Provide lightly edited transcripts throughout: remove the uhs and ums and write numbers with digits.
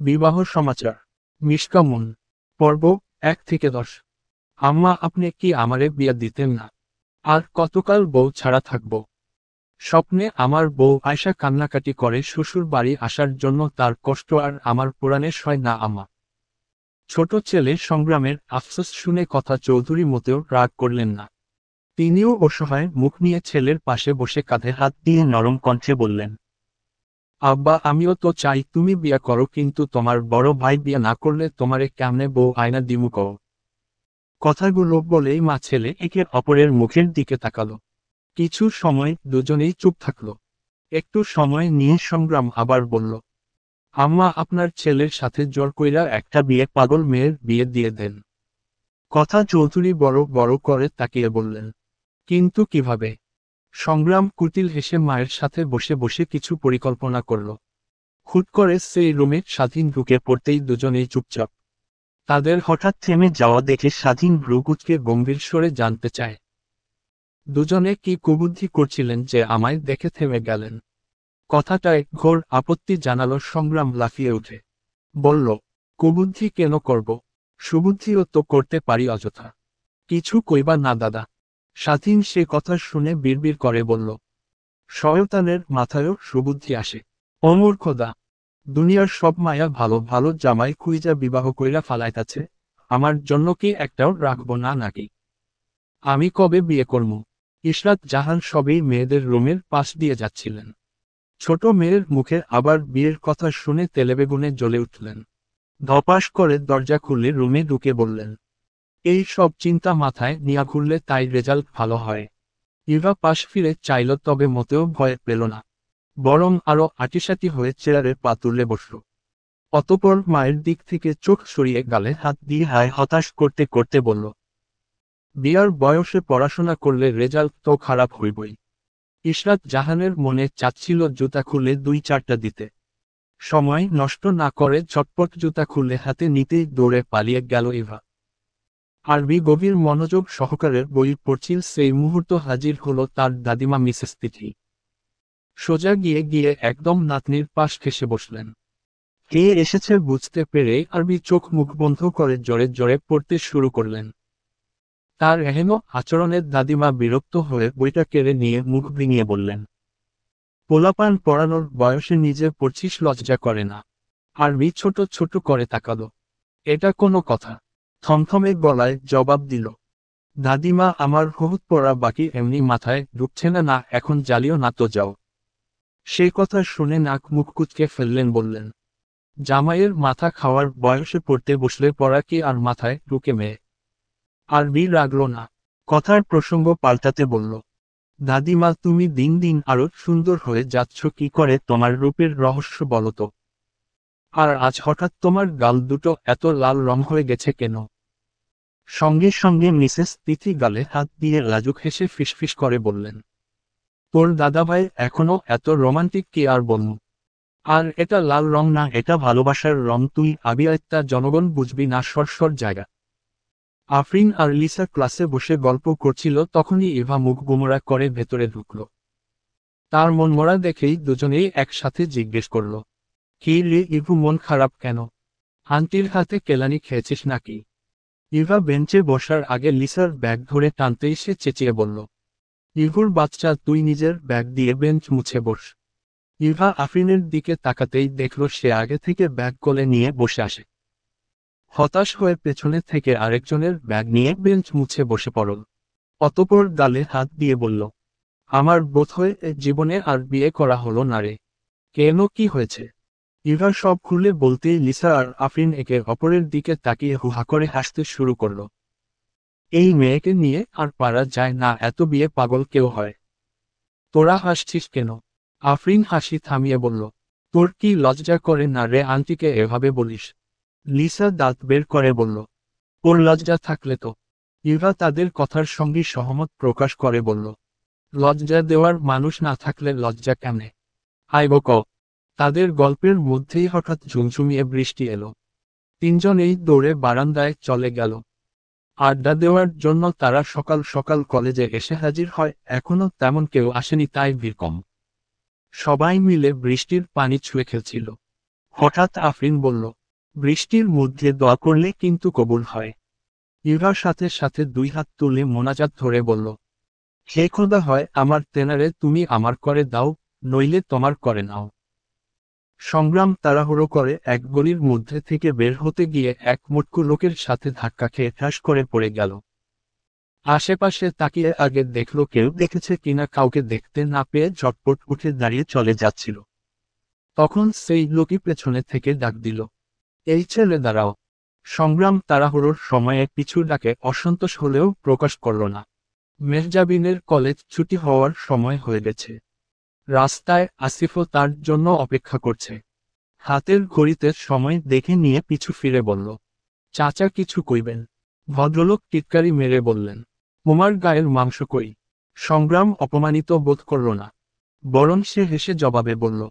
বিবাহ সমাচার মিষ্কামুন পর্ব 1 থেকে 10। আম্মা, আপনি কি আমারে বিয়া দিতেন না? আর কতকাল বউ ছাড়া থাকব? স্বপ্নে আমার বউ আয়শা কান্নাকাটি করে শ্বশুর বাড়ি আসার জন্য, তার কষ্ট আর আমার পুরাণে সয় না আম্মা। ছোট ছেলে সংগ্রামের আফসোস শুনে কথা চৌধুরী মোটেও রাগ করলেন না। তিনিও অসহায় মুখ নিয়ে ছেলের পাশে বসে কাঁধে হাত দিয়ে নরম কণ্ঠে বললেন, আব্বা, আমিও তো চাই তুমি বিয়া করো, কিন্তু তোমার বড় ভাই বিয়া না করলে তোমারে কেমনে বউ আয়না দিমু কও? কথাগুলো বলেই মা ছেলে একে অপরের মুখের দিকে তাকালো। কিছু সময় দুজনেই চুপ থাকলো। একটু সময় নিয়ে সংগ্রাম আবার বলল, আম্মা, আপনার ছেলের সাথে জোর কইরা একটা বিয়ে পাগল মেয়ের বিয়ে দিয়ে দেন। কথা চৌধুরী বড় বড় করে তাকিয়ে বললেন, কিন্তু কিভাবে? সংগ্রাম কুটিল হেসে মায়ের সাথে বসে বসে কিছু পরিকল্পনা করল। হুট করে সেই রুমে স্বাধীন ঢুকে পড়তেই দুজনেই চুপচাপ। তাদের হঠাৎ থেমে যাওয়া দেখে স্বাধীন ভ্রুকুচকে গম্ভীর স্বরে জানতে চায়, দুজনে কি কুবুদ্ধি করছিলেন যে আমায় দেখে থেমে গেলেন? কথাটায় ঘোর আপত্তি জানালো সংগ্রাম লাফিয়ে উঠে বলল, কুবুদ্ধি কেন করব? সুবুদ্ধিও তো করতে পারি অযথা। কিছু কইবা না দাদা। স্বাধীন সে কথা শুনে বিড়বিড় করে বলল, শয়তানের মাথায়ও সুবুদ্ধি আসে? অমূর খোদা, দুনিয়ার সব মায়া ভালো ভালো জামাই খুইজা বিবাহ কইরা ফালাইতাছে, আমার জন্য কি একটাও রাখবো না নাকি? আমি কবে বিয়ে করমু? ইশরাত জাহান সবেই মেয়েদের রুমের পাশ দিয়ে যাচ্ছিলেন। ছোট মেয়ের মুখে আবার বিয়ের কথা শুনে তেলেবেগুনে জ্বলে উঠলেন। ধপাস করে দরজা খুলে রুমে ঢুকে বললেন, এই সব চিন্তা মাথায় নিয়া ঘুরলে তাই রেজাল্ট ভালো হয়। ইভা পাশ ফিরে চাইল, তবে মোটেও ভয় পেল না, বরং আরো আটিসাটি হয়ে চেয়ারে পা তুলে বসল। অতঃপর মায়ের দিক থেকে চোখ সরিয়ে গালে হাত দিয়ে হায় হতাশ করতে করতে বলল, বিয়ার বয়সে পড়াশোনা করলে রেজাল্ট তো খারাপ হইবই। ইশরাত জাহানের মনে চাচ্ছিল জুতা খুলে 2-4টা দিতে। সময় নষ্ট না করে ঝটপট জুতা খুলে হাতে নিতেই দৌড়ে পালিয়ে গেল ইভা। আরবি গভীর মনোযোগ সহকারে বই পড়ছিল, সেই মুহূর্ত হাজির হলো তার দাদিমা মিসেস তিথি। সোজা গিয়ে গিয়ে একদম নাতনির পাশ ঘেঁষে বসলেন। কে এসেছে বুঝতে পেরে আরবি চোখ মুখ বন্ধ করে জোরে জোরে পড়তে শুরু করলেন। তার এহেন আচরণের দাদিমা বিরক্ত হয়ে বইটা কেড়ে নিয়ে মুখ ভেঙিয়ে বললেন, পোলাপান পড়ানোর বয়সে নিজে পড়ছিস, লজ্জা করে না? আরবি ছোট ছোট করে তাকালো। এটা কোনো কথা? থমথমে গলায় জবাব দিল, দাদিমা, আমার বহুত পড়া বাকি, এমনি মাথায় ঢুকছে না। না, এখন জ্বালিও না তো, যাও। সেই কথা শুনে নাক মুখ কুচকে ফেললেন, বললেন, জামাইয়ের মাথা খাওয়ার বয়সে পড়তে বসলে পড়া কি আর মাথায় ঢুকে মেয়ে? আরবি রাগল না, কথার প্রসঙ্গ পাল্টাতে বলল, দাদিমা, তুমি দিন দিন আরো সুন্দর হয়ে যাচ্ছ, কি করে তোমার রূপের রহস্য বলো তো? আর আজ হঠাৎ তোমার গাল দুটো এত লাল রং হয়ে গেছে কেন? সঙ্গে সঙ্গে মিসেস তিথি গালে হাত দিয়ে লাজুক হেসে ফিসফিস করে বললেন, তোর দাদাভাই এখনো এত রোমান্টিক কি আর বলবো? আর এটা লাল রং না, এটা ভালোবাসার রং, তুই আবিয়াত্তা জনগণ বুঝবি না, সরসর জায়গা। আফরিন আর লিসা ক্লাসে বসে গল্প করছিল, তখনই ইভা মুখ গোমরা করে ভেতরে ঢুকল। তার মন মরা দেখেই দুজনেই একসাথে জিজ্ঞেস করল, কি রে ইভু, মন খারাপ কেন? আন্টির হাতে কেলানি খেয়েছিস নাকি? ইভা বেঞ্চে বসার আগে লিসার ব্যাগ ধরে টানতেই সে চেঁচিয়ে বলল, ইভুর বাচ্চা, তুই নিজের ব্যাগ দিয়ে বেঞ্চ মুছে বস। ইভা আফরিনের দিকে তাকাতেই দেখল সে আগে থেকে ব্যাগ কোলে নিয়ে বসে আসে। হতাশ হয়ে পেছনে থেকে আরেকজনের ব্যাগ নিয়ে বেঞ্চ মুছে বসে পড়ল। অতঃপর গালে হাত দিয়ে বলল, আমার বোধহয় এ জীবনে আর বিয়ে করা হলো না রে। কেন, কি হয়েছে? ইভা সব খুলে বলতেই লিসা আর আফরিন একে অপরের দিকে তাকিয়ে হুহা করে হাসতে শুরু করল। এই মেয়েকে নিয়ে আর পারা যায় না, এত বিয়ে পাগল কেউ হয়? তোরা হাসছিস কেন? আফরিন হাসি থামিয়ে বলল, তোর কি লজ্জা করে না রে আন্টিকে এভাবে বলিস? লিসা দাঁত বের করে বলল, ওর লজ্জা থাকলে তো। ইভা তাদের কথার সঙ্গে সহমত প্রকাশ করে বলল, লজ্জা দেওয়ার মানুষ না থাকলে লজ্জা কেমনে? আইবক। তাদের গল্পের মধ্যেই হঠাৎ ঝুমঝুমিয়ে বৃষ্টি এলো। তিনজনেই দৌড়ে বারান্দায় চলে গেল। আড্ডা দেওয়ার জন্য তারা সকাল সকাল কলেজে এসে হাজির হয়, এখনো তেমন কেউ আসেনি, তাই ভিড় কম। সবাই মিলে বৃষ্টির পানি ছুঁয়ে খেলছিল। হঠাৎ আফরিন বলল, বৃষ্টির মধ্যে দোয়া করলে কিন্তু কবুল হয়। ইভার সাথে সাথে দুই হাত তুলে মোনাজাত ধরে বলল, হে খোদা, হয় আমার তেনারে তুমি আমার করে দাও, নইলে তোমার করে নাও। সংগ্রাম তাড়াহুড়ো করে এক গলির মধ্যে থেকে বের হতে গিয়ে এক মোটকু লোকের সাথে ধাক্কা খেয়ে ঠাস করে পড়ে গেল। আশেপাশে তাকিয়ে আগে দেখল কেউ দেখেছে কিনা, কাউকে দেখতে না পেয়ে ঝটপট উঠে দাঁড়িয়ে চলে যাচ্ছিল। তখন সেই লোকই পেছনে থেকে ডাক দিল, এই ছেলে দাঁড়াও। সংগ্রাম তাড়াহুড়োর সময়ে পিছু ডাকে অসন্তোষ হলেও প্রকাশ করল না। মেহজাবিনের কলেজ ছুটি হওয়ার সময় হয়ে গেছে। রাস্তায় আসিফও তার জন্য অপেক্ষা করছে। হাতের ঘড়িতে সময় দেখে নিয়ে পিছু ফিরে বলল, চাচা কিছু কইবেন? ভদ্রলোক টিটকারি মেরে বললেন, তোমার গায়ের মাংস কই? সংগ্রাম অপমানিত বোধ করল না, বরং সে হেসে জবাবে বলল,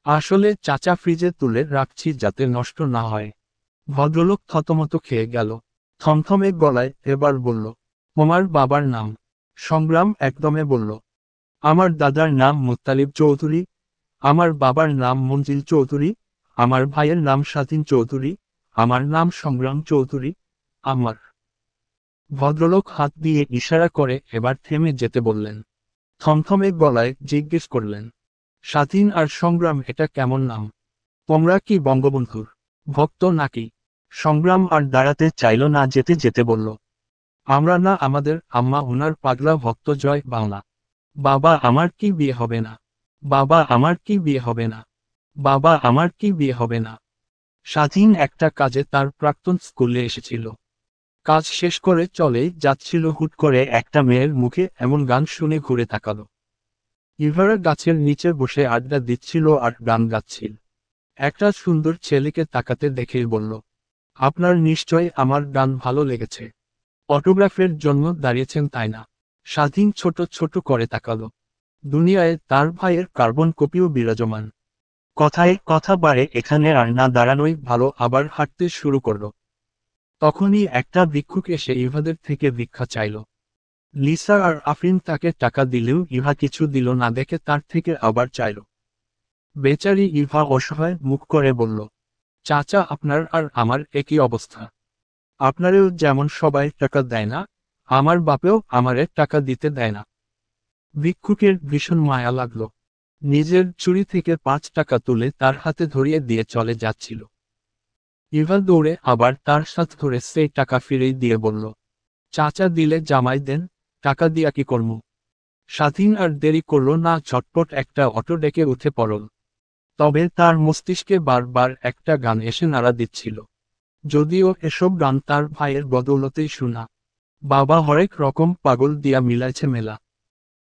আসলে চাচা ফ্রিজে তুলে রাখছি যাতে নষ্ট না হয়। ভদ্রলোক থতমত খেয়ে গেল। থমথমে গলায় এবার বলল, তোমার বাবার নাম? সংগ্রাম একদমে বলল, আমার দাদার নাম মুত্তালিব চৌধুরী, আমার বাবার নাম মঞ্জিল চৌধুরী, আমার ভাইয়ের নাম স্বাধীন চৌধুরী, আমার নাম সংগ্রাম চৌধুরী। আমার। ভদ্রলোক হাত দিয়ে ইশারা করে এবার থেমে যেতে বললেন। থমথমে গলায় জিজ্ঞেস করলেন, স্বাধীন আর সংগ্রাম এটা কেমন নাম? তোমরা কি বঙ্গবন্ধুর ভক্ত নাকি? সংগ্রাম আর দাঁড়াতে চাইল না, যেতে যেতে বলল, আমরা না, আমাদের আম্মা ওনার পাগলা ভক্ত, জয় বাংলা। বাবা আমার কি বিয়ে হবে না? বাবা আমার কি বিয়ে হবে না? বাবা আমার কি বিয়ে হবে না? স্বাধীন একটা কাজে তার প্রাক্তন স্কুলে এসেছিল। কাজ শেষ করে চলে যাচ্ছিল, হুট করে একটা মেয়ের মুখে এমন গান শুনে ঘুরে তাকালো। ইভারা গাছের নিচে বসে আড্ডা দিচ্ছিল আর গান গাচ্ছিল। একটা সুন্দর ছেলেকে তাকাতে দেখেই বলল, আপনার নিশ্চয় আমার গান ভালো লেগেছে। অটোগ্রাফের জন্য দাঁড়িয়েছেন তাই না? স্বাধীন ছোট ছোট করে তাকালো। দুনিয়ায় তার ভাইয়ের কার্বন কপিও বিরাজমান। কথায় কথা বাড়ে, এখানে আর না দাঁড়ানোই ভালো, আবার হাঁটতে শুরু করল। তখনই একটা ভিক্ষুক এসে ইভাদের থেকে ভিক্ষা চাইল। লিসা আর আফরিন তাকে টাকা দিলেও ইভা কিছু দিল না দেখে তার থেকে আবার চাইল। বেচারি ইভা অসহায় মুখ করে বলল, চাচা আপনার আর আমার একই অবস্থা। আপনারেও যেমন সবাই টাকা দেয় না, আমার বাপেও আমারে টাকা দিতে দেয় না। ভিক্ষুকের ভীষণ মায়া লাগলো। নিজের চুরি থেকে 5 টাকা তুলে তার হাতে ধরিয়ে দিয়ে চলে যাচ্ছিল। ইভা দৌড়ে আবার তার সাথে ধরে সেই টাকা ফিরেই দিয়ে বলল, চাচা দিলে জামাই দেন, টাকা দিয়া কি করমু? স্বাধীন আর দেরি করল না, ঝটপট একটা অটো ডেকে উঠে পড়ল। তবে তার মস্তিষ্কে বারবার একটা গান এসে নাড়া দিচ্ছিল। যদিও এসব গান তার ভাইয়ের বদৌলতেই শোনা। বাবা হরেক রকম পাগল দিয়া মিলাইছে মেলা।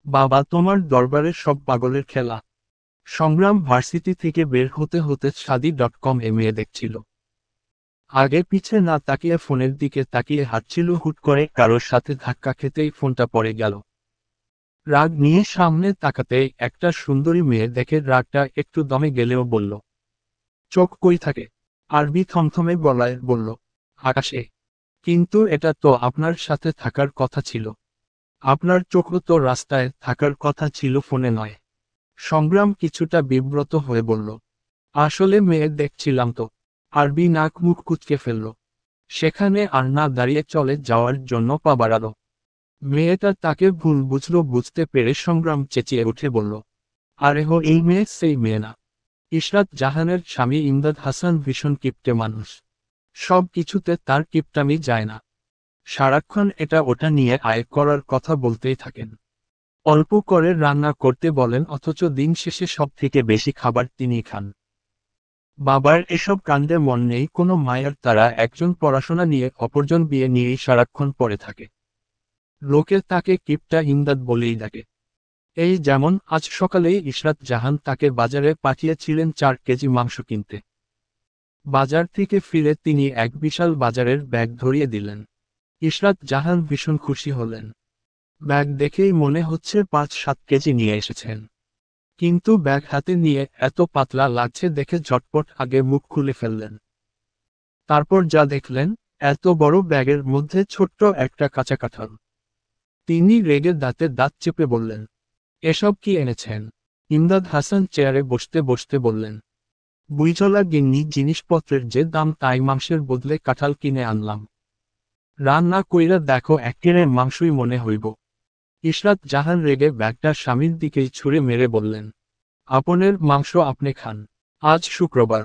বাবা তোমার দরবারের সব পাগলের খেলা। সংগ্রাম ভার্সিটি থেকে বের হতে হতে শাদি.com মেয়ে দেখছিল। আগে পিছে না তাকিয়ে ফোনের দিকে তাকিয়ে হাঁটছিল, হুট করে কারোর সাথে ধাক্কা খেতেই ফোনটা পড়ে গেল। রাগ নিয়ে সামনে তাকাতেই একটা সুন্দরী মেয়ে দেখে রাগটা একটু দমে গেলেও বলল, চোখ কই থাকে? আরবি থমথমে গলায় বলল, আকাশে। কিন্তু এটা তো আপনার সাথে থাকার কথা ছিল। আপনার চোখও তো রাস্তায় থাকার কথা ছিল, ফোনে নয়। সংগ্রাম কিছুটা বিব্রত হয়ে বলল, আসলে মেয়ে দেখছিলাম তো। আরবি নাক মুখ কুঁচকে ফেলল। সেখানে আর না দাঁড়িয়ে চলে যাওয়ার জন্য পা বাড়ালো। মেয়েটা তাকে ভুল বুঝল, বুঝতে পেরে সংগ্রাম চেঁচিয়ে উঠে বলল, আরে হো, এই মেয়ে সেই মেয়ে না। ইশরাত জাহানের স্বামী ইমদাদ হাসান ভীষণ কিপটে মানুষ। সব কিছুতে তার কিপটামি যায় না। সারাক্ষণ এটা ওটা নিয়ে আয় করার কথা বলতেই থাকেন। অল্প করে রান্না করতে বলেন, অথচ দিন শেষে সব থেকে বেশি খাবার তিনিই খান। বাবার এসব কাণ্ডে মন নেই কোনো মায়ের, তারা একজন পড়াশোনা নিয়ে অপরজন বিয়ে নিয়েই সারাক্ষণ পড়ে থাকে। লোকে তাকে কিপটা ইমদাদ বলেই ডাকে। এই যেমন আজ সকালেই ইশরাত জাহান তাকে বাজারে পাঠিয়েছিলেন 4 কেজি মাংস কিনতে। বাজার থেকে ফিরে তিনি এক বিশাল বাজারের ব্যাগ ধরিয়ে দিলেন। ইশরাত জাহান ভীষণ খুশি হলেন। ব্যাগ দেখেই মনে হচ্ছে 5-7 কেজি নিয়ে এসেছেন। কিন্তু ব্যাগ হাতে নিয়ে এত পাতলা লাগছে দেখে ঝটপট আগে মুখ খুলে ফেললেন। তারপর যা দেখলেন, এত বড় ব্যাগের মধ্যে ছোট্ট একটা কাঁচা কাঁঠাল। তিনি রেগে দাঁতে দাঁত চেপে বললেন, এসব কি এনেছেন? ইমদাদ হাসান চেয়ারে বসতে বসতে বললেন, বুইচলা গিন্নি জিনিসপত্রের যে দাম তাই মাংসের বদলে কাঁঠাল কিনে আনলাম। রান্না কইরা দেখো একেবারে মাংসই মনে হইব। ইশরাত জাহান রেগে ব্যাগটা স্বামীর দিকেই ছুঁড়ে মেরে বললেন, আপনের মাংস আপনি খান। আজ শুক্রবার।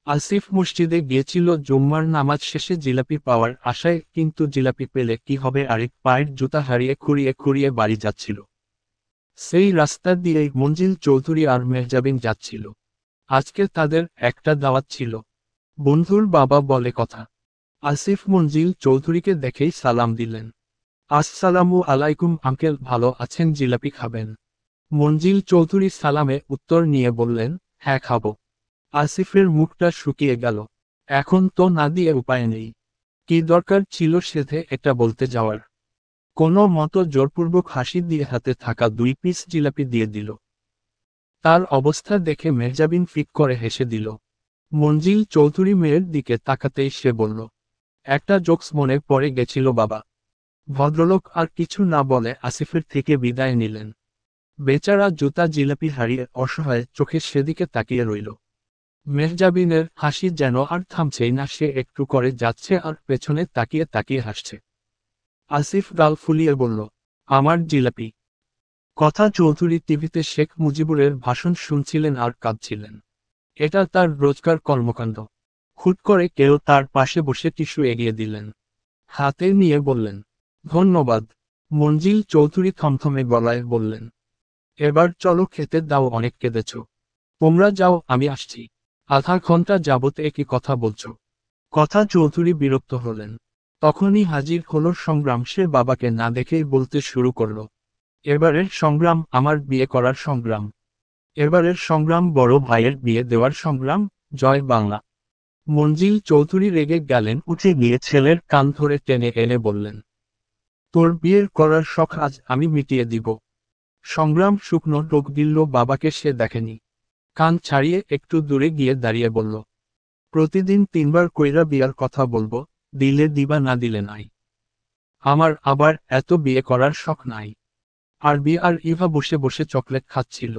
আসিফ মসজিদে গিয়েছিল জুম্মার নামাজ শেষে জিলাপি পাওয়ার আশায়, কিন্তু জিলাপি পেলে কি হবে, আরেক পায়ের জুতা হারিয়ে খুঁড়িয়ে খুঁড়িয়ে বাড়ি যাচ্ছিল। সেই রাস্তা দিয়েই মঞ্জিল চৌধুরী আর মেহজাবিন যাচ্ছিল। আজকে তাদের একটা দাওয়াত ছিল। বন্ধুর বাবা বলে কথা। আসিফ মঞ্জিল চৌধুরীকে দেখেই সালাম দিলেন। আসসালামু আলাইকুম আঙ্কেল, ভালো আছেন, জিলাপি খাবেন? মঞ্জিল চৌধুরী সালামে উত্তর নিয়ে বললেন, হ্যাঁ খাবো। আসিফের মুখটা শুকিয়ে গেল। এখন তো না দিয়ে উপায় নেই। কি দরকার ছিল সেধে এটা বলতে যাওয়ার? কোনো মতো জোরপূর্বক হাসি দিয়ে হাতে থাকা 2 পিস জিলাপি দিয়ে দিল। তার অবস্থা দেখে মেহজাবিন ফিক করে হেসে দিল। মঞ্জিল চৌধুরী মেয়ের দিকে তাকাতেই সে বলল, একটা জোকস মনে পড়ে গেছিল বাবা। ভদ্রলোক আর কিছু না বলে আসিফের থেকে বিদায় নিলেন। বেচারা জুতা জিলাপি হারিয়ে অসহায় চোখে সেদিকে তাকিয়ে রইল। মেহজাবিনের হাসি যেন আর থামছেই না, সে একটু করে যাচ্ছে আর পেছনে তাকিয়ে তাকিয়ে হাসছে। আসিফ গাল ফুলিয়ে বলল, আমার জিলাপি। কথা চৌধুরী টিভিতে শেখ মুজিবুরের ভাষণ শুনছিলেন আর কাঁদছিলেন। এটা তার রোজকার কর্মকাণ্ড। হুট করে কেউ তার পাশে বসে টিস্যু এগিয়ে দিলেন। হাতে নিয়ে বললেন, ধন্যবাদ। মঞ্জিল চৌধুরী থমথমে গলায় বললেন, এবার চলো, খেতে দাও, অনেক কেঁদেছ। তোমরা যাও, আমি আসছি। আধা ঘন্টা যাবত একই কথা বলছ। কথা চৌধুরী বিরক্ত হলেন। তখনই হাজির হলো সংগ্রাম। সে বাবাকে না দেখেই বলতে শুরু করল, এবারের সংগ্রাম আমার বিয়ে করার সংগ্রাম। এবারের সংগ্রাম বড় ভাইয়ের বিয়ে দেওয়ার সংগ্রাম। জয় বাংলা। মঞ্জিল চৌধুরী রেগে গেলেন, উঠে গিয়ে ছেলের কান ধরে টেনে এনে বললেন, তোর বিয়ের করার শখ আজ আমি মিটিয়ে দিব। সংগ্রাম শুকনো ঢোক গিলল। বাবাকে সে দেখেনি। কান ছাড়িয়ে একটু দূরে গিয়ে দাঁড়িয়ে বলল, প্রতিদিন 3বার কইরা বিয়ার কথা বলবো, দিলে দিবা, না দিলে নাই। আমার আবার এত বিয়ে করার শখ নাই। আরবি আর ইভা বসে বসে চকলেট খাচ্ছিল।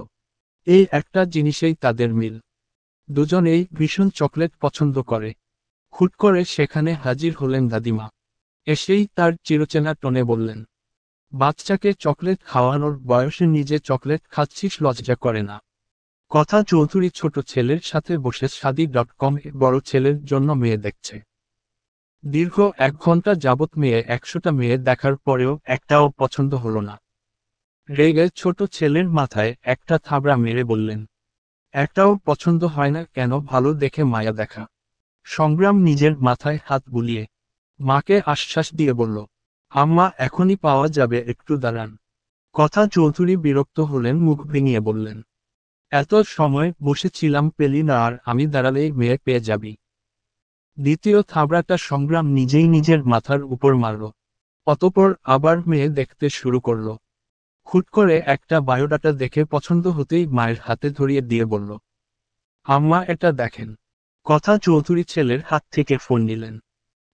এই একটা জিনিসেই তাদের মিল। দুজনেই ভীষণ চকলেট পছন্দ করে। হুট করে সেখানে হাজির হলেন দাদিমা। এসেই তার চিরচেনা টোনে বললেন, বাচ্চাকে চকলেট খাওয়ানোর বয়সে নিজে চকলেট খাচ্ছিস, লজ্জা করে না? কথা চৌধুরী ছোট ছেলের সাথে বসে শাদি.com এ বড় ছেলের জন্য মেয়ে দেখছে। দীর্ঘ 1 ঘন্টা যাবৎ মেয়ে 100টা মেয়ে দেখার পরেও একটাও পছন্দ হলো না। রেগে ছোট ছেলের মাথায় একটা থাবড়া মেরে বললেন, একটাও পছন্দ হয় না কেন? ভালো দেখে মায়া দেখা। সংগ্রাম নিজের মাথায় হাত বুলিয়ে মাকে আশ্বাস দিয়ে বলল, আম্মা এখনই পাওয়া যাবে, একটু দাঁড়ান। কথা চৌধুরী বিরক্ত হলেন, মুখ ভেঙিয়ে বললেন, এত সময় বসেছিলাম, পেলি না, আর আমি দাঁড়ালেই মেয়ে পেয়ে যাবি। দ্বিতীয় থাবড়াটা সংগ্রাম নিজেই নিজের মাথার উপর মারল। অতপর আবার মেয়ে দেখতে শুরু করল। হুট করে একটা বায়োডাটা দেখে পছন্দ হতেই মায়ের হাতে ধরিয়ে দিয়ে বলল, আম্মা এটা দেখেন। কথা চৌধুরী ছেলের হাত থেকে ফোন নিলেন।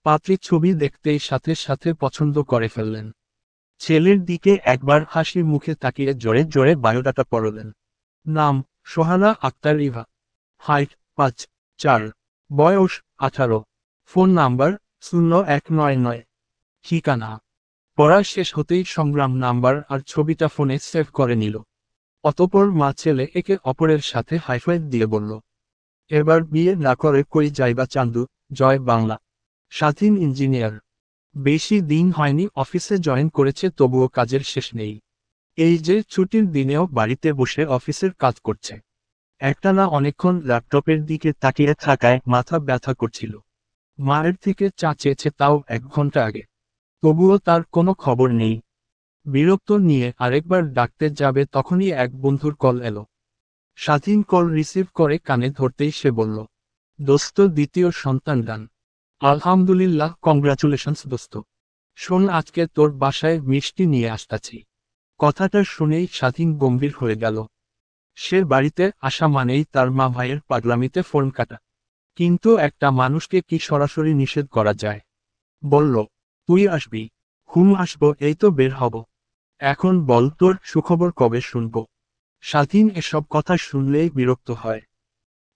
পাত্রীর ছবি দেখতেই সাথে সাথে পছন্দ করে ফেললেন। ছেলের দিকে একবার হাসি মুখে তাকিয়ে জোরে জোরে বায়োডাটা পড়লেন। নাম, সোহানা আক্তার ইভা। হাইট 5'4", বয়স 18, ফোন নাম্বার 0199। ঠিকানা। পড়া শেষ হতেই সংগ্রাম নাম্বার আর ছবিটা ফোনে সেভ করে নিল। অতপর মা ছেলে একে অপরের সাথে হাইফাইভ দিয়ে বলল, এবার বিয়ে না করে কই যাইবা চান্দু? জয় বাংলা। স্বাধীন ইঞ্জিনিয়ার। বেশি দিন হয়নি অফিসে জয়েন করেছে, তবুও কাজের শেষ নেই। এই যে ছুটির দিনেও বাড়িতে বসে অফিসের কাজ করছে। একটানা অনেকক্ষণ ল্যাপটপের দিকে তাকিয়ে থাকায় মাথা ব্যথা করছিল। মায়ের থেকে চা চেয়েছে, তাও 1 ঘন্টা আগে। তবুও তার কোনো খবর নেই। বিরক্ত নিয়ে আরেকবার ডাকতে যাবে তখনই এক বন্ধুর কল এলো। স্বাধীন কল রিসিভ করে কানে ধরতেই সে বলল, দোস্ত, দ্বিতীয় সন্তান ডান। আলহামদুলিল্লাহ, কংগ্রাচুলেশনস দোস্ত। শোন, আজকে তোর বাসায় মিষ্টি নিয়ে আসতাছি। কথাটা শুনেই স্বাধীন গম্ভীর হয়ে গেল। সে বাড়িতে আসা মানেই তার মা ভাইয়ের পাগলামিতে ফোন কাটা। কিন্তু একটা মানুষকে কি সরাসরি নিষেধ করা যায়? বলল, তুই আসবি? আসবো, এই তো বের হব। এখন বল, তোর সুখবর কবে শুনব? স্বাধীন এসব কথা শুনলেই বিরক্ত হয়।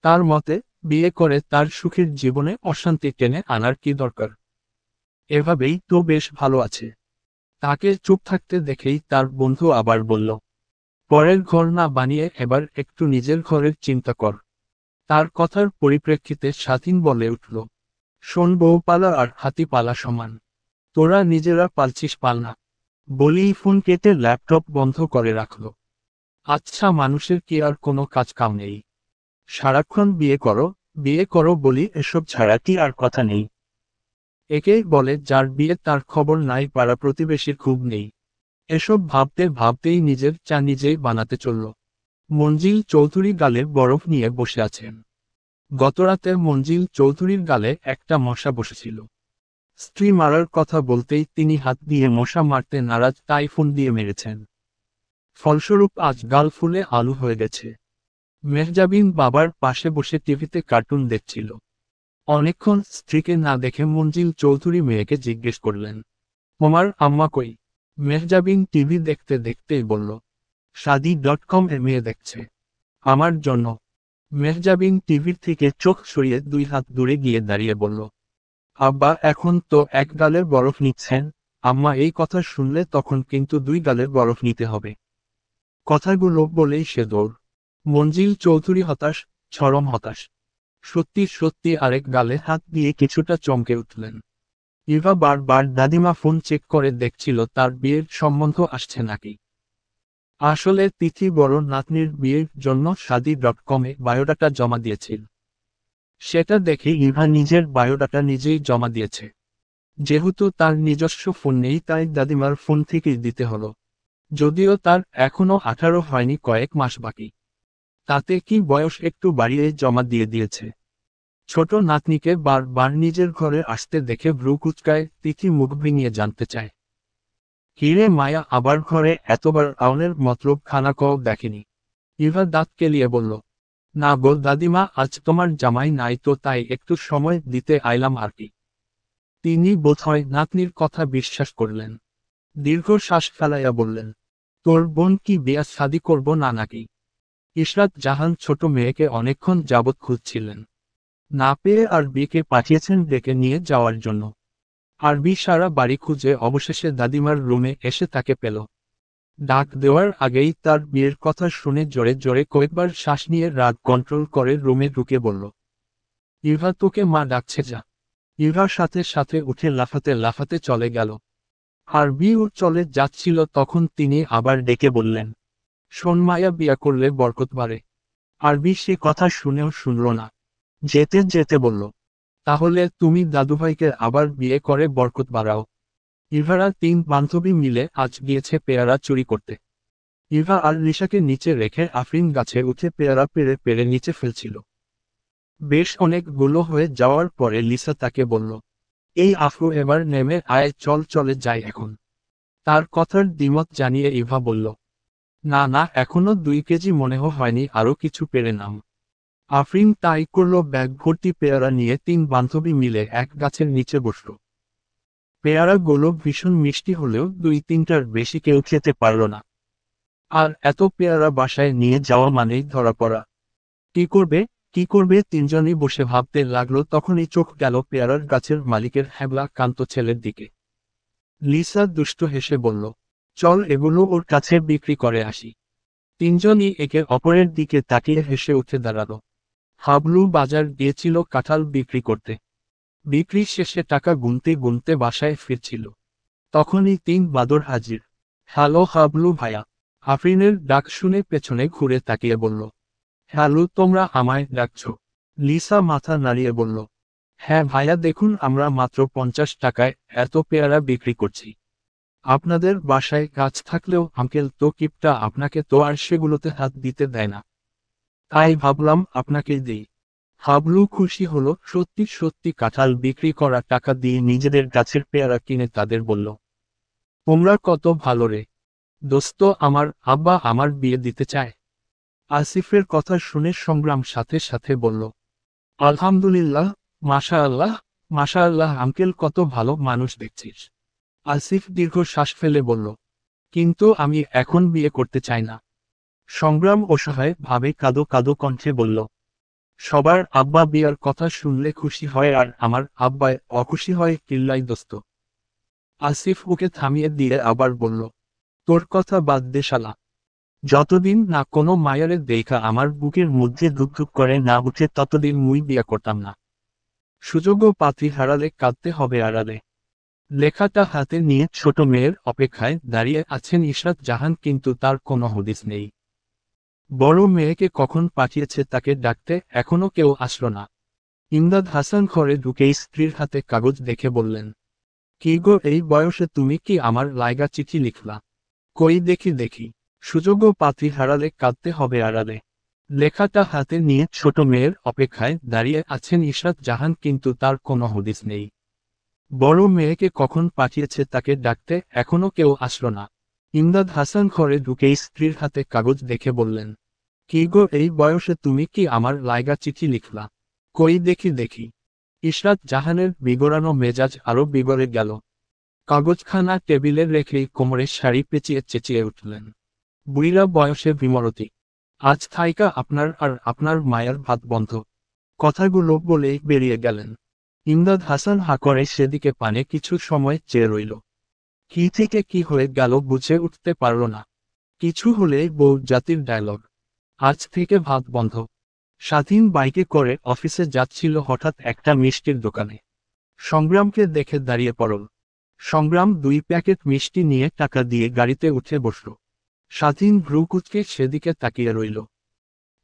তার মতে বিয়ে করে তার সুখের জীবনে অশান্তি টেনে আনার কি দরকার। এভাবেই তো বেশ ভালো আছে। তাকে চুপ থাকতে দেখেই তার বন্ধু আবার বলল, পরের ঘর না বানিয়ে এবার একটু নিজের ঘরের চিন্তা কর। তার কথার পরিপ্রেক্ষিতে স্বাধীন বলে উঠল, শোন, বউপালা আর হাতিপালা সমান। তোরা নিজেরা পালছিস পাল না। বলেই ফোন কেটে ল্যাপটপ বন্ধ করে রাখল। আচ্ছা, মানুষের কি আর কোনো কাজ কাম নেই? সারাক্ষণ বিয়ে করো বলি, এসব ছাড়া কি আর কথা নেই? একেই বলে যার বিয়ে তার খবর নাই, পাড়া প্রতিবেশীর খুব নেই। এসব ভাবতে ভাবতেই নিজের চা নিজেই বানাতে চলল। মঞ্জিল চৌধুরী গালে বরফ নিয়ে বসে আছেন। গতরাতে মঞ্জিল চৌধুরীর গালে একটা মশা বসেছিল। স্ত্রী মারার কথা বলতেই তিনি হাত দিয়ে মশা মারতে নারাজ, তাই ফোন দিয়ে মেরেছেন। ফলস্বরূপ আজ গাল ফুলে আলু হয়ে গেছে। মেহজাবিন বাবার পাশে বসে টিভিতে কার্টুন দেখছিল। অনেকক্ষণ স্ত্রীকে না দেখে মঞ্জিল চৌধুরী মেয়েকে জিজ্ঞেস করলেন, তোমার আম্মা কই? মেহজাবিন টিভি দেখতে দেখতেই বলল, শাদি.com এ মেয়ে দেখছে আমার জন্য। মেহজাবিন টিভির থেকে চোখ সরিয়ে 2 হাত দূরে গিয়ে দাঁড়িয়ে বলল, আব্বা এখন তো এক গালের বরফ নিচ্ছেন, আম্মা এই কথা শুনলে তখন কিন্তু 2 গালের বরফ নিতে হবে। কথাগুলো বলেই সে দৌড়। মঞ্জিল চৌধুরী হতাশ, চরম হতাশ। সত্যি সত্যি আরেক গালে হাত দিয়ে কিছুটা চমকে উঠলেন। ইভা বারবার দাদিমা ফোন চেক করে দেখছিল তার বিয়ের সম্বন্ধ আসছে নাকি। আসলে তিথি বড় নাতনির বিয়ের জন্য শাদি.com-এ বায়োডাটা জমা দিয়েছিল। সেটা দেখে ইভা নিজের বায়োডাটা নিজেই জমা দিয়েছে। যেহেতু তার নিজস্ব ফোন নেই তাই দাদিমার ফোন থেকেই দিতে হলো। যদিও তার এখনো 18 হয়নি, কয়েক মাস বাকি। তাতে কি বয়স একটু বাড়িয়ে জমা দিয়েছে। ছোট নাতনিকে বারবার নিজের ঘরে আসতে দেখে ভ্রু কুঁচকায় তিথি মুখ ভেঙিয়ে জানতে চায়, কিরে মায়া, আবার ঘরে এতবার আউনের মতলব খানা কও দেখেনি? ইভা দাঁত কেলিয়ে বলল, না গো দাদিমা, আজ তোমার জামাই নাই তো তাই একটু সময় দিতে আইলাম আর কি। তিনি বোধহয় নাতনির কথা বিশ্বাস করলেন। দীর্ঘ শ্বাস ফেলাইয়া বললেন, তোর বোন কি বিয়া শাদি করব না নাকি? ইশরাত জাহান ছোট মেয়েকে অনেকক্ষণ যাবৎ খুঁজছিলেন। না পেয়ে আরবিকে পাঠিয়েছেন ডেকে নিয়ে যাওয়ার জন্য। আরবি সারা বাড়ি খুঁজে অবশেষে দাদিমার রুমে এসে তাকে পেল। ডাক দেওয়ার আগেই তার বিয়ের কথা শুনে জোরে জোরে কয়েকবার শ্বাস নিয়ে রাগ কন্ট্রোল করে রুমে ঢুকে বলল, ইভা তোকে মা ডাকছে, যা। ইভার সাথে সাথে উঠে লাফাতে লাফাতে চলে গেল। আরবি ও চলে যাচ্ছিল তখন তিনি আবার ডেকে বললেন, শোন মায়া, বিয়া করলে বরকত বাড়ে। আরবি সে কথা শুনেও শুনল না। যেতে যেতে বলল, তাহলে তুমি দাদুভাইকে আবার বিয়ে করে বরকত বাড়াও। ইভারা 3 বান্ধবী মিলে আজ গিয়েছে পেয়ারা চুরি করতে। ইভা আর লিসাকে নিচে রেখে আফরিন গাছে উঠে পেয়ারা পেরে পেরে নিচে ফেলছিল। বেশ অনেকগুলো হয়ে যাওয়ার পরে লিসা তাকে বলল, এই আফরু, এবার নেমে আয়, চল চলে যাই এখন। তার কথার দ্বিমত জানিয়ে ইভা বলল, না না, এখনো 2 কেজি মনেও হয়নি, আরো কিছু পেরে নাম। আফরিন তাই করল, ব্যাগ ভর্তি পেয়ারা নিয়ে 3 বান্ধবী মিলে এক গাছের নিচে বসল। পেয়ারাগুলো ভীষণ মিষ্টি হলেও 2-3টার বেশি কেউ খেতে পারল না। আর এত পেয়ারা বাসায় নিয়ে যাওয়া মানেই ধরা পড়া। কি করবে 3জনই বসে ভাবতে লাগলো। তখনই চোখ গেল পেয়ারার গাছের মালিকের হ্যাবলা কান্ত ছেলের দিকে। লিসা দুষ্ট হেসে বলল, চল এগুলো ওর কাছে বিক্রি করে আসি। 3জনই একে অপরের দিকে তাকিয়ে হেসে উঠে দাঁড়ালো। হাবলু বাজার গিয়েছিল কাঁঠাল বিক্রি করতে। বিক্রি শেষে টাকা গুনতে গুনতে বাসায় ফিরছিল। তখনই 3 বাদর হাজির। হ্যালো হাবলু ভাইয়া। আফরিনের ডাক শুনে পেছনে ঘুরে তাকিয়ে বলল, হ্যালো, তোমরা আমায় ডাকছ? লিসা মাথা নাড়িয়ে বলল, হ্যাঁ ভাইয়া, দেখুন আমরা মাত্র 50 টাকায় এত পেয়ারা বিক্রি করছি। আপনাদের বাসায় গাছ থাকলেও আঙ্কেল তো কিপটা, আপনাকে তো আর সেগুলোতে হাত দিতে দেয় না। তাই ভাবলাম আপনাকেই দিই। হাবলু খুশি হলো। সত্যি সত্যি কাঁঠাল বিক্রি করা টাকা দিয়ে নিজেদের গাছের পেয়ারা কিনে তাদের বলল, তোমরা কত ভালো রে দোস্ত, আমার আব্বা আমার বিয়ে দিতে চায়। আসিফের কথা শুনে সংগ্রাম সাথে সাথে বলল, আলহামদুলিল্লাহ, মাশাআল্লাহ, মাশাআল্লাহ আঙ্কেল, কত ভালো মানুষ দেখছিস। আসিফ দীর্ঘ শ্বাস ফেলে বলল, কিন্তু আমি এখন বিয়ে করতে চাই না। সংগ্রাম অসহায় ভাবে কাঁদো কাঁদো কণ্ঠে বলল, সবার আব্বা বিয়ার কথা শুনলে খুশি হয় আর আমার আব্বায় অখুশি হয় কিল্লাই দোস্ত। আসিফ ওকে থামিয়ে দিয়ে আবার বলল, তোর কথা বাদ দে শালা। যতদিন না কোনো মায়ারে দেখা আমার বুকের মধ্যে ধুকধুক করে না উঠে ততদিন মুই বিয়া করতাম না। সুযোগও পাতি হারালে কাঁদতে হবে আড়ালে। লেখাটা হাতে নিয়ে ছোট মেয়ের অপেক্ষায় দাঁড়িয়ে আছেন ইশরাত জাহান, কিন্তু তার কোনো হদিস নেই। বড় মেয়েকে কখন পাঠিয়েছে তাকে ডাকতে, এখনো কেউ আসলো না। ইমদাদ হাসান ঘরে ঢুকেই স্ত্রীর হাতে কাগজ দেখে বললেন, কি গো, এই বয়সে তুমি কি আমার লাইগা চিঠি লিখলা? কই দেখি দেখি। সুযোগও পাতি হারালে কাঁদতে হবে আড়ালে। লেখাটা হাতে নিয়ে ছোট মেয়ের অপেক্ষায় দাঁড়িয়ে আছেন ইশরাত জাহান, কিন্তু তার কোনো হদিস নেই। বড় মেয়েকে কখন পাঠিয়েছে তাকে ডাকতে, এখনো কেউ আসলো না। ইমদাদ হাসান ঘরে ঢুকেই স্ত্রীর হাতে কাগজ দেখে বললেন, কি গো, এই বয়সে তুমি কি আমার লাইগা চিঠি লিখলা? কই দেখি দেখি। ইশরাত জাহানের বিগড়ানো মেজাজ আরো বিগড়ে গেল। কাগজখানা টেবিলে রেখেই কোমরে শাড়ি পেঁচিয়ে চেঁচিয়ে উঠলেন, বুড়িরা বয়সে বিমরতি, আজ থাইকা আপনার আর আপনার মায়ের ভাত বন্ধ। কথাগুলো বলেই বেরিয়ে গেলেন। ইমদাদ হাসান হা করে সেদিকে পানে কিছু সময় চেয়ে রইল। কি থেকে কি হয়ে গেল বুঝে উঠতে পারল না। কিছু হলেই বউ জাতির ডায়লগ, আজ থেকে ভাত বন্ধ। স্বাধীন বাইকে করে অফিসে যাচ্ছিল হঠাৎ একটা মিষ্টির দোকানে। সংগ্রামকে দেখে দাঁড়িয়ে পড়ল। সংগ্রাম 2 প্যাকেট মিষ্টি নিয়ে টাকা দিয়ে গাড়িতে উঠে বসল। স্বাধীন ভ্রুকুচকে সেদিকে তাকিয়ে রইল।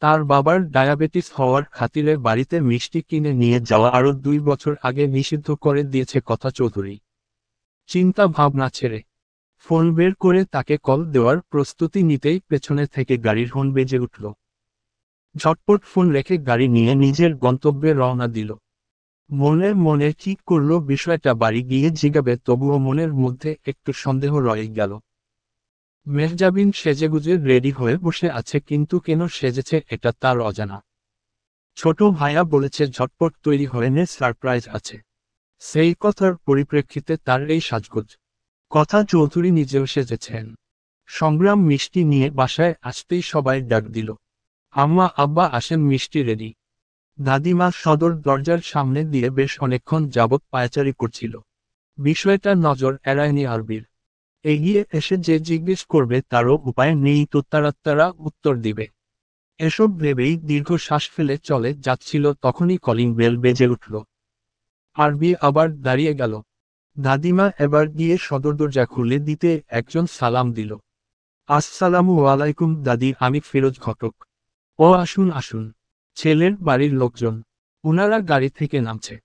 তার বাবার ডায়াবেটিস হওয়ার খাতিরে বাড়িতে মিষ্টি কিনে নিয়ে যাওয়া আরও 2 বছর আগে নিষিদ্ধ করে দিয়েছে কথা চৌধুরী। চিন্তা ভাবনা ছেড়ে ফোন বের করে তাকে কল দেওয়ার প্রস্তুতি নিতেই পেছনে থেকে গাড়ির হর্ন বেজে উঠল। ঝটপট ফোন রেখে গাড়ি নিয়ে নিজের গন্তব্যে রওনা দিল। মনে মনে ঠিক করল বিষয়টা বাড়ি গিয়ে জিগাবে, তবুও মনের মধ্যে একটু সন্দেহ রয়ে গেল। মেহজাবিন সেজেগুজে রেডি হয়ে বসে আছে, কিন্তু কেন সেজেছে এটা তার অজানা। ছোট ভাইয়া বলেছে ঝটপট তৈরি হয়ে নে, সারপ্রাইজ আছে। সেই কথার পরিপ্রেক্ষিতে তার এই সাজগোজ। কথা চৌধুরী নিজেও সেজেছেন। সংগ্রাম মিষ্টি নিয়ে বাসায় আসতেই সবাই ডাক দিল, আম্মা আব্বা আসেন, মিষ্টি রেডি। দাদিমা সদর দরজার সামনে দিয়ে বেশ অনেকক্ষণ যাবৎ পায়চারি করছিল। বিষয়টা নজর এড়ায়নি আরবির। এগিয়ে এসে যে জিজ্ঞেস করবে তারও উপায় নেই, তো তারা উত্তর দিবে। এসব ভেবেই দীর্ঘ শ্বাস ফেলে চলে যাচ্ছিল, তখনই কলিং বেল বেজে উঠল। আরবি আবার দাঁড়িয়ে গেল। দাদিমা এবার গিয়ে সদর দরজা খুলে দিতে একজন সালাম দিল, আসসালামু আলাইকুম দাদি, আমি ফিরোজ ঘটক। ও আসুন আসুন। ছেলের বাড়ির লোকজন। উনারা গাড়ি থেকে নামছে।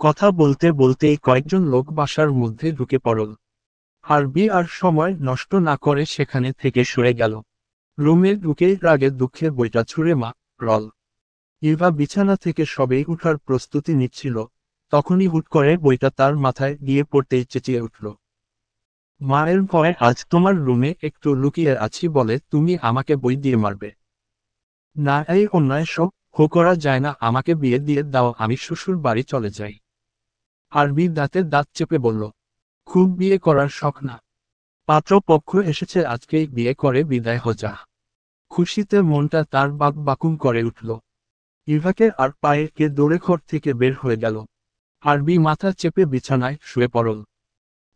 কথা বলতে বলতেই কয়েকজন লোক বাসার মধ্যে ঢুকে পড়ল। আরবি আর সময় নষ্ট না করে সেখানে থেকে সরে গেল। রুমে ঢুকে রাগে দুঃখে বইটা ছুঁড়ে মা রল। ইভা বিছানা থেকে সবেই উঠার প্রস্তুতি নিচ্ছিল, তখনই হুট করে বইটা তার মাথায় গিয়ে পড়তেই চেঁচিয়ে উঠল, মায়ের ভয়ে আজ তোমার রুমে একটু লুকিয়ে আছি বলে তুমি আমাকে বই দিয়ে মারবে? না, এই অন্যায় সব করা যায় না, আমাকে বিয়ে দিয়ে দাও, আমি শ্বশুর বাড়ি চলে যাই। আরবি দাঁতে দাঁত চেপে বলল, খুব বিয়ে করার শখ না? পাত্রপক্ষ এসেছে, আজকেই বিয়ে করে বিদায় হো যা। খুশিতে মনটা তার বাকুম করে উঠল। ইভাকে আর পায়ে কে দৌড়ে ঘর থেকে বের হয়ে গেল। আরবি মাথা চেপে বিছানায় শুয়ে পড়ল।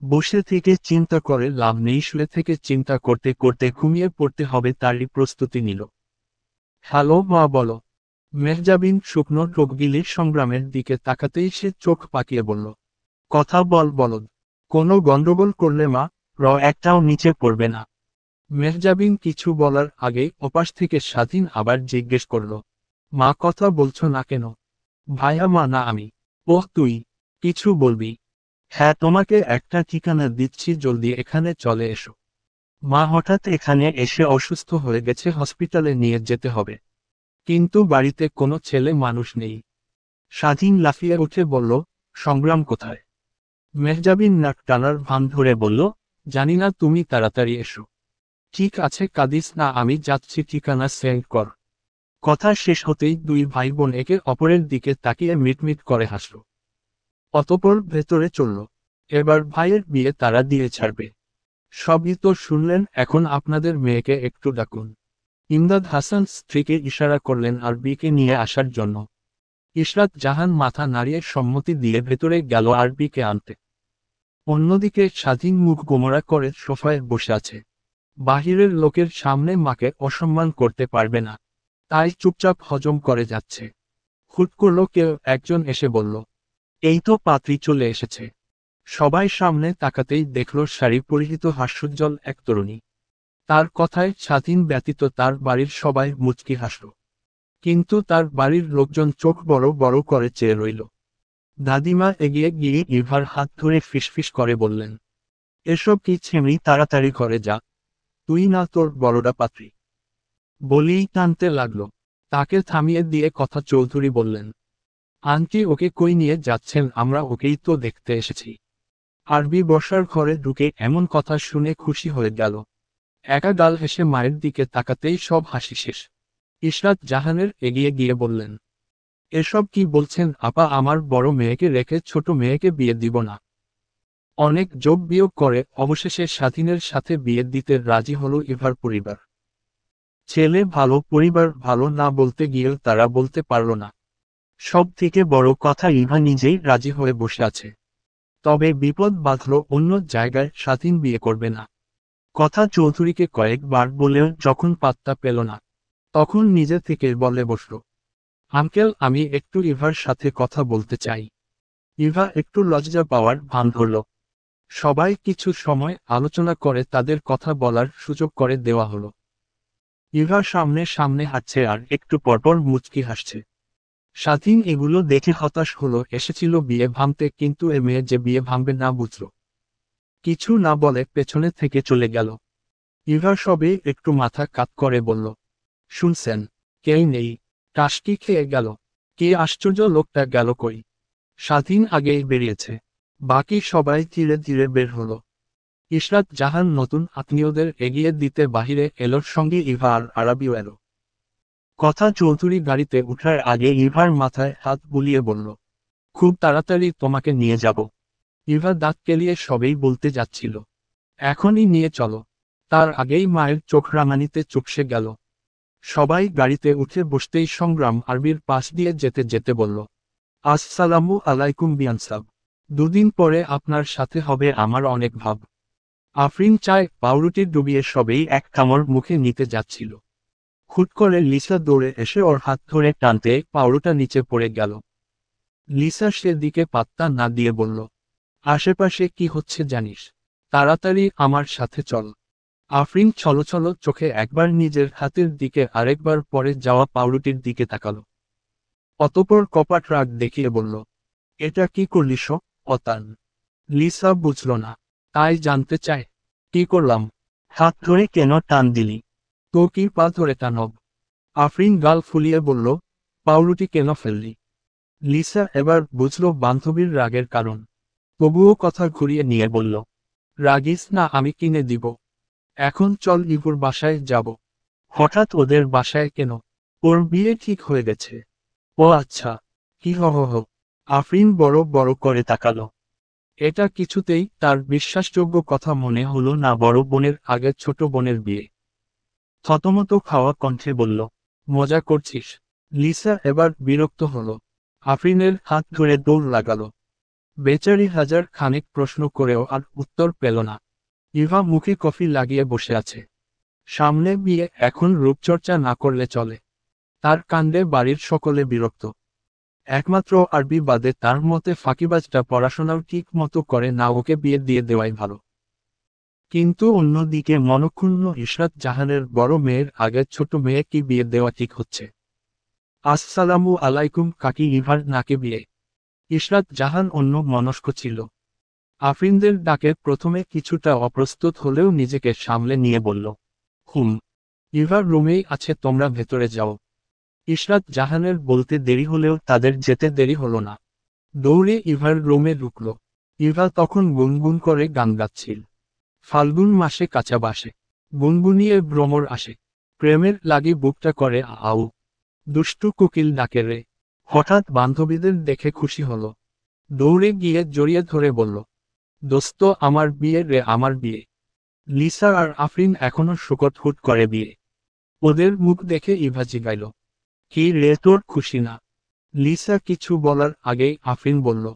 বসে থেকে চিন্তা করে লাভ নেই, শুয়ে থেকে চিন্তা করতে করতে ঘুমিয়ে পড়তে হবে তারই প্রস্তুতি নিল। হ্যালো মা, বলো। মেহজাবিন শুকনো ঢোক গিলে সংগ্রামের দিকে তাকাতেই সে চোখ পাকিয়ে বলল, কথা বল বলদ। কোনো গন্ডগোল করলে মা একটাও নিচে পড়বে না। মেহজাবিন কিছু বলার আগেই ওপাশ থেকে স্বাধীন আবার জিজ্ঞেস করল, মা কথা বলছো না কেন? ভাইয়া মা না আমি। ওহ তুই কিছু বলবি? হ্যাঁ, তোমাকে একটা ঠিকানা দিচ্ছি, জলদি এখানে চলে এসো। মা হঠাৎ এখানে এসে অসুস্থ হয়ে গেছে, হসপিটালে নিয়ে যেতে হবে। কিন্তু বাড়িতে কোনো ছেলে মানুষ নেই। স্বাধীন লাফিয়ে উঠে বলল, সংগ্রাম কোথায়? মেহজাবিন নাক টানার ভান ধরে বলল, জানি না, তুমি তাড়াতাড়ি এসো। ঠিক আছে, কাঁদিস না, আমি যাচ্ছি, ঠিকানা সেন্ড কর। কথা শেষ হতেই 2 ভাই বোন একে অপরের দিকে তাকিয়ে মিটমিট করে হাসল। অতঃপর ভেতরে চলল। এবার ভাইয়ের বিয়ে তারা দিয়ে ছাড়বে। সবই তো শুনলেন, এখন আপনাদের মেয়েকে একটু ডাকুন। ইমদাদ হাসান স্ত্রীকে ইশারা করলেন আরবিকে নিয়ে আসার জন্য। ইশরাত জাহান মাথা নাড়িয়ে সম্মতি দিয়ে ভেতরে গেল আরবিকে আনতে। অন্যদিকে স্বাধীন মুখ গোমরা করে সোফায় বসে আছে। বাহিরের লোকের সামনে মাকে অসম্মান করতে পারবে না, তাই চুপচাপ হজম করে যাচ্ছে। হুট করল কেউ একজন এসে বলল, এই তো পাত্রী চলে এসেছে। সবাই সামনে তাকাতেই দেখল শাড়ি পরিহিত হাস্যোজ্জ্বল এক তরুণী। তার কথায় স্বাধীন ব্যতীত তার বাড়ির সবাই মুচকি হাসল। কিন্তু তার বাড়ির লোকজন চোখ বড় বড় করে চেয়ে রইল। দাদিমা এগিয়ে গিয়ে ইভার হাত ধরে ফিসফিস করে বললেন, এসব কি ছেমি, তাড়াতাড়ি ঘরে যা, তুই না তোর বড়টা পাত্রী। বলেই টানতে লাগল। তাকে থামিয়ে দিয়ে কথা চৌধুরী বললেন, আন্টি ওকে কই নিয়ে যাচ্ছেন? আমরা ওকেই তো দেখতে এসেছি। আরবি বসার ঘরে ঢুকে এমন কথা শুনে খুশি হয়ে গেল। একা গাল হেসে মায়ের দিকে তাকাতেই সব হাসি শেষ। ইশরাত জাহানের এগিয়ে গিয়ে বললেন, এসব কি বলছেন আপা? আমার বড় মেয়েকে রেখে ছোট মেয়েকে বিয়ে দিব না। অনেক যোগ বিয়োগ করে অবশেষে স্বাধীনের সাথে বিয়ে দিতে রাজি হলো ইভার পরিবার। ছেলে ভালো, পরিবার ভালো না বলতে গিয়েও তারা বলতে পারল না। সব থেকে বড় কথা, ইভা নিজেই রাজি হয়ে বসে আছে। তবে বিপদ বাঁধল অন্য জায়গায়, স্বাধীন বিয়ে করবে না কথা চৌধুরীকে কয়েকবার বলেও যখন পাত্তা পেল না, তখন নিজে থেকে বলে বসল, আঙ্কেল আমি একটু ইভার সাথে কথা বলতে চাই। ইভা একটু লজ্জা পাওয়ার ভান ধরল। সবাই কিছু সময় আলোচনা করে তাদের কথা বলার সুযোগ করে দেওয়া হলো। ইভা সামনে সামনে হাঁটছে আর একটু পরপর মুচকি হাসছে। স্বাধীন এগুলো দেখে হতাশ হলো। এসেছিল বিয়ে ভাঙতে, কিন্তু এ মেয়ে যে বিয়ে ভাঙবে না বুঝল। কিছু না বলে পেছনে থেকে চলে গেল। ইভা সবে একটু মাথা কাত করে বলল, শুনছেন? কেউ নেই। টাসকি খেয়ে গেল। কে আশ্চর্য, লোকটা গেল কই? স্বাধীন আগেই বেরিয়েছে। বাকি সবাই ধীরে ধীরে বের হলো। ইশরাত জাহান নতুন আত্মীয়দের এগিয়ে দিতে বাহিরে এলোর, সঙ্গে ইভা আর আরবিও এলো। কথা চৌধুরী গাড়িতে উঠার আগে ইভার মাথায় হাত বুলিয়ে বলল, খুব তাড়াতাড়ি তোমাকে নিয়ে যাব। ইভা দাঁত কেলিয়ে সবেই বলতে যাচ্ছিল, এখনই নিয়ে চলো। তার আগেই মায়ের চোখ রাঙানিতে চুপসে গেল। সবাই গাড়িতে উঠে বসতেই সংগ্রাম আরবির পাশ দিয়ে যেতে যেতে বলল, আসসালামু আলাইকুম বিয়ান সাব। দুদিন পরে আপনার সাথে হবে আমার অনেক ভাব। আফরিন চায় পাউরুটির ডুবিয়ে সবেই এক কামড় মুখে নিতে যাচ্ছিল। হুট করে লিসা দৌড়ে এসে ওর হাত ধরে টানতে পাউরুটা নিচে পড়ে গেল। লিসা সেদিকে পাত্তা না দিয়ে বলল, আশেপাশে কি হচ্ছে জানিস? তাড়াতাড়ি আমার সাথে চল। আফরিন ছলছল চোখে একবার নিজের হাতের দিকে আরেকবার পরে যাওয়া পাউরুটির দিকে তাকালো। অতঃপর কপাট রাগ দেখিয়ে বলল, এটা কি করলি অতান? লিসা বুঝল না, তাই জানতে চায়, কি করলাম? হাত ধরে কেন টান দিলি? তো কি পা ধরে টানব? আফরিন গাল ফুলিয়ে বলল, পাউরুটি কেন ফেললি? লিসা এবার বুঝল বান্ধবীর রাগের কারণ। তবুও কথা ঘুরিয়ে নিয়ে বলল, রাগিস না, আমি কিনে দিব। এখন চল ইভুর বাসায় যাব। হঠাৎ ওদের বাসায় কেন? ওর বিয়ে ঠিক হয়ে গেছে। ও আচ্ছা, কি হ হ হ। আফরিন বড় বড় করে তাকালো। এটা কিছুতেই তার বিশ্বাসযোগ্য কথা মনে হলো না। বড় বোনের আগে ছোট বোনের বিয়ে। থতমত খাওয়া কণ্ঠে বলল, মজা করছিস? লিসা এবার বিরক্ত হলো। আফরিনের হাত ধরে দৌড় লাগালো। বেচারি হাজার খানিক প্রশ্ন করেও আর উত্তর পেল না। ইভা মুখে কফি লাগিয়ে বসে আছে। সামনে বিয়ে, এখন রূপচর্চা না করলে চলে। তার কাণ্ডে বাড়ির সকলে বিরক্ত। একমাত্র আরবি বাদে তার মতে ফাঁকিবাজটা পড়াশোনাও ঠিক মতো করে না, ওকে বিয়ে দিয়ে দেওয়াই ভালো। কিন্তু অন্যদিকে মনক্ষুণ্ণ ইশরাত জাহানের বড় মেয়ের আগে ছোট মেয়ে কি বিয়ে দেওয়া ঠিক হচ্ছে? আসসালামু আলাইকুম কাকি, ইভার নাকি বিয়ে? ইশরাত জাহান অন্য মনস্ক ছিল। আফরিনদের ডাকে প্রথমে কিছুটা অপ্রস্তুত হলেও নিজেকে সামলে নিয়ে বলল, হুম, ইভার রুমেই আছে, তোমরা ভেতরে যাও। ইশরাত জাহানের বলতে দেরি হলেও তাদের যেতে দেরি হলো না। দৌড়ে ইভার রুমে ঢুকল। ইভা তখন গুনগুন করে গান গাচ্ছিল। ফাল্গুন মাসে কাঁচা বাসে গুনগুনিয়ে ভ্রমর আসে, প্রেমের লাগি বুকটা করে আউ, দুষ্টু কোকিল ডাকে রে। হঠাৎ বান্ধবীদের দেখে খুশি হলো। দৌড়ে গিয়ে জড়িয়ে ধরে বলল, দোস্ত আমার বিয়ে রে, আমার বিয়ে। লিসা আর আফরিন এখনো শোকত হুট করে বিয়ে। ওদের মুখ দেখে ইভা জিগাইল, কি রে তোর খুশি না? লিসা কিছু বলার আগেই আফরিন বলল,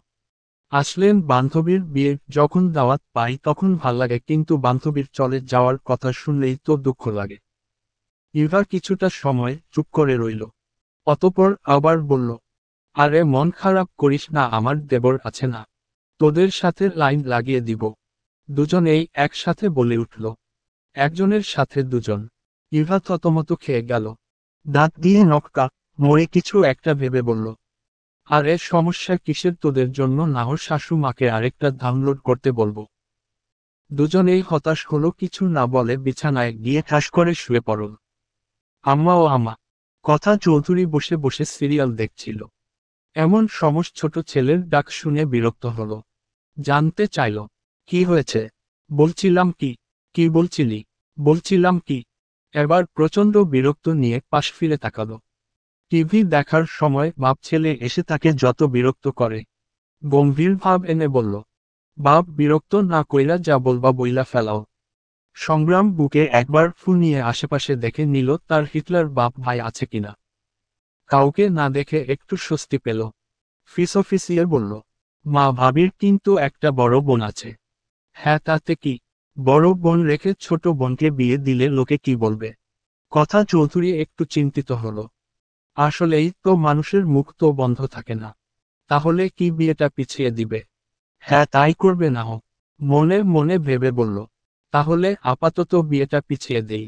আসলেন বান্ধবীর বিয়ে যখন দাওয়াত পাই তখন ভাল লাগে, কিন্তু বান্ধবীর চলে যাওয়ার কথা শুনলেই তো দুঃখ লাগে। ইভা কিছুটা সময় চুপ করে রইল। অতঃপর আবার বলল, আরে মন খারাপ করিস না, আমার দেবর আছে না, তোদের সাথে লাইন লাগিয়ে দিব। দুজনেই একসাথে বলে উঠল, একজনের সাথে দুজন। ইভা থতমত খেয়ে গেল। দাঁত দিয়ে নক্কা মরে কিছু একটা ভেবে বলল, আরে সমস্যা কিসের, তোদের জন্য না হোক শাশুমাকে আরেকটা ডাউনলোড করতে বলবো। দুজনেই হতাশ হলো, কিছু না বলে বিছানায় গিয়ে ঠাস করে শুয়ে পড়ল। আম্মা ও আমা কথা চৌধুরী বসে বসে সিরিয়াল দেখছিল। এমন ছোট ছেলের ডাক শুনে বিরক্ত হলো। জানতে চাইল, কি হয়েছে? বলছিলাম কি? কি বলছিলি? বলছিলাম কি? এবার প্রচণ্ড বিরক্ত নিয়ে পাশ ফিরে তাকালো। টিভি দেখার সময় বাপ ছেলে এসে তাকে যত বিরক্ত করে। গম্ভীর ভাব এনে বলল, বাপ বিরক্ত না কইরা যা বলবা বইলা ফেলাও। সংগ্রাম বুকে একবার ফু নিয়ে আশেপাশে দেখে নিল তার হিটলার বাপ ভাই আছে কিনা। কাউকে না দেখে একটু স্বস্তি পেল। ফিসফিসিয়ে বলল, মা ভাবির কিন্তু একটা বড় বোন আছে। হ্যাঁ তাতে কি? বড় বোন রেখে ছোট বোনকে বিয়ে দিলে লোকে কি বলবে? কথা চৌধুরী একটু চিন্তিত হলো। আসলেই তো মানুষের মুখ তো বন্ধ থাকে না। তাহলে কি বিয়েটা পিছিয়ে দিবে? হ্যাঁ তাই করবে না হোক। মনে মনে ভেবে বলল, তাহলে আপাতত বিয়েটা পিছিয়ে দেই।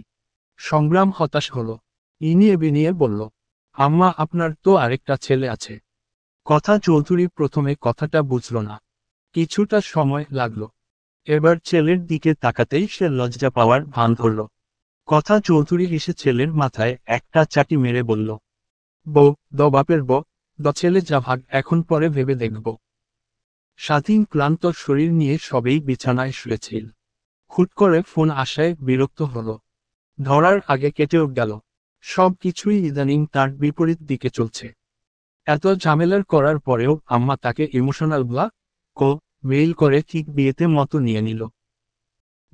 সংগ্রাম হতাশ হলো। ইনিয়ে বিনিয়ে বলল, আম্মা আপনার তো আরেকটা ছেলে আছে। কথা চৌধুরী প্রথমে কথাটা বুঝল না। কিছুটা সময় লাগলো। এবার ছেলের দিকে তাকাতেই সে লজ্জা পাওয়ার ভান ধরল। কথা চৌধুরী হেসে ছেলের মাথায় একটা চাটি মেরে বলল, বউ দ বাপের বউ, দ ছেলে যা ভাগ এখন পরে ভেবে দেখব। স্বাধীন ক্লান্ত শরীর নিয়ে সবেই বিছানায় শুয়েছিল। হুট করে ফোন আসায় বিরক্ত হল। ধরার আগে কেটেও গেল। সব কিছুই ইদানিং তার বিপরীত দিকে চলছে। এত ঝামেলার করার পরেও আম্মা তাকে ইমোশনাল মেইল করে ঠিক বিয়েতে মতো নিয়ে নিল।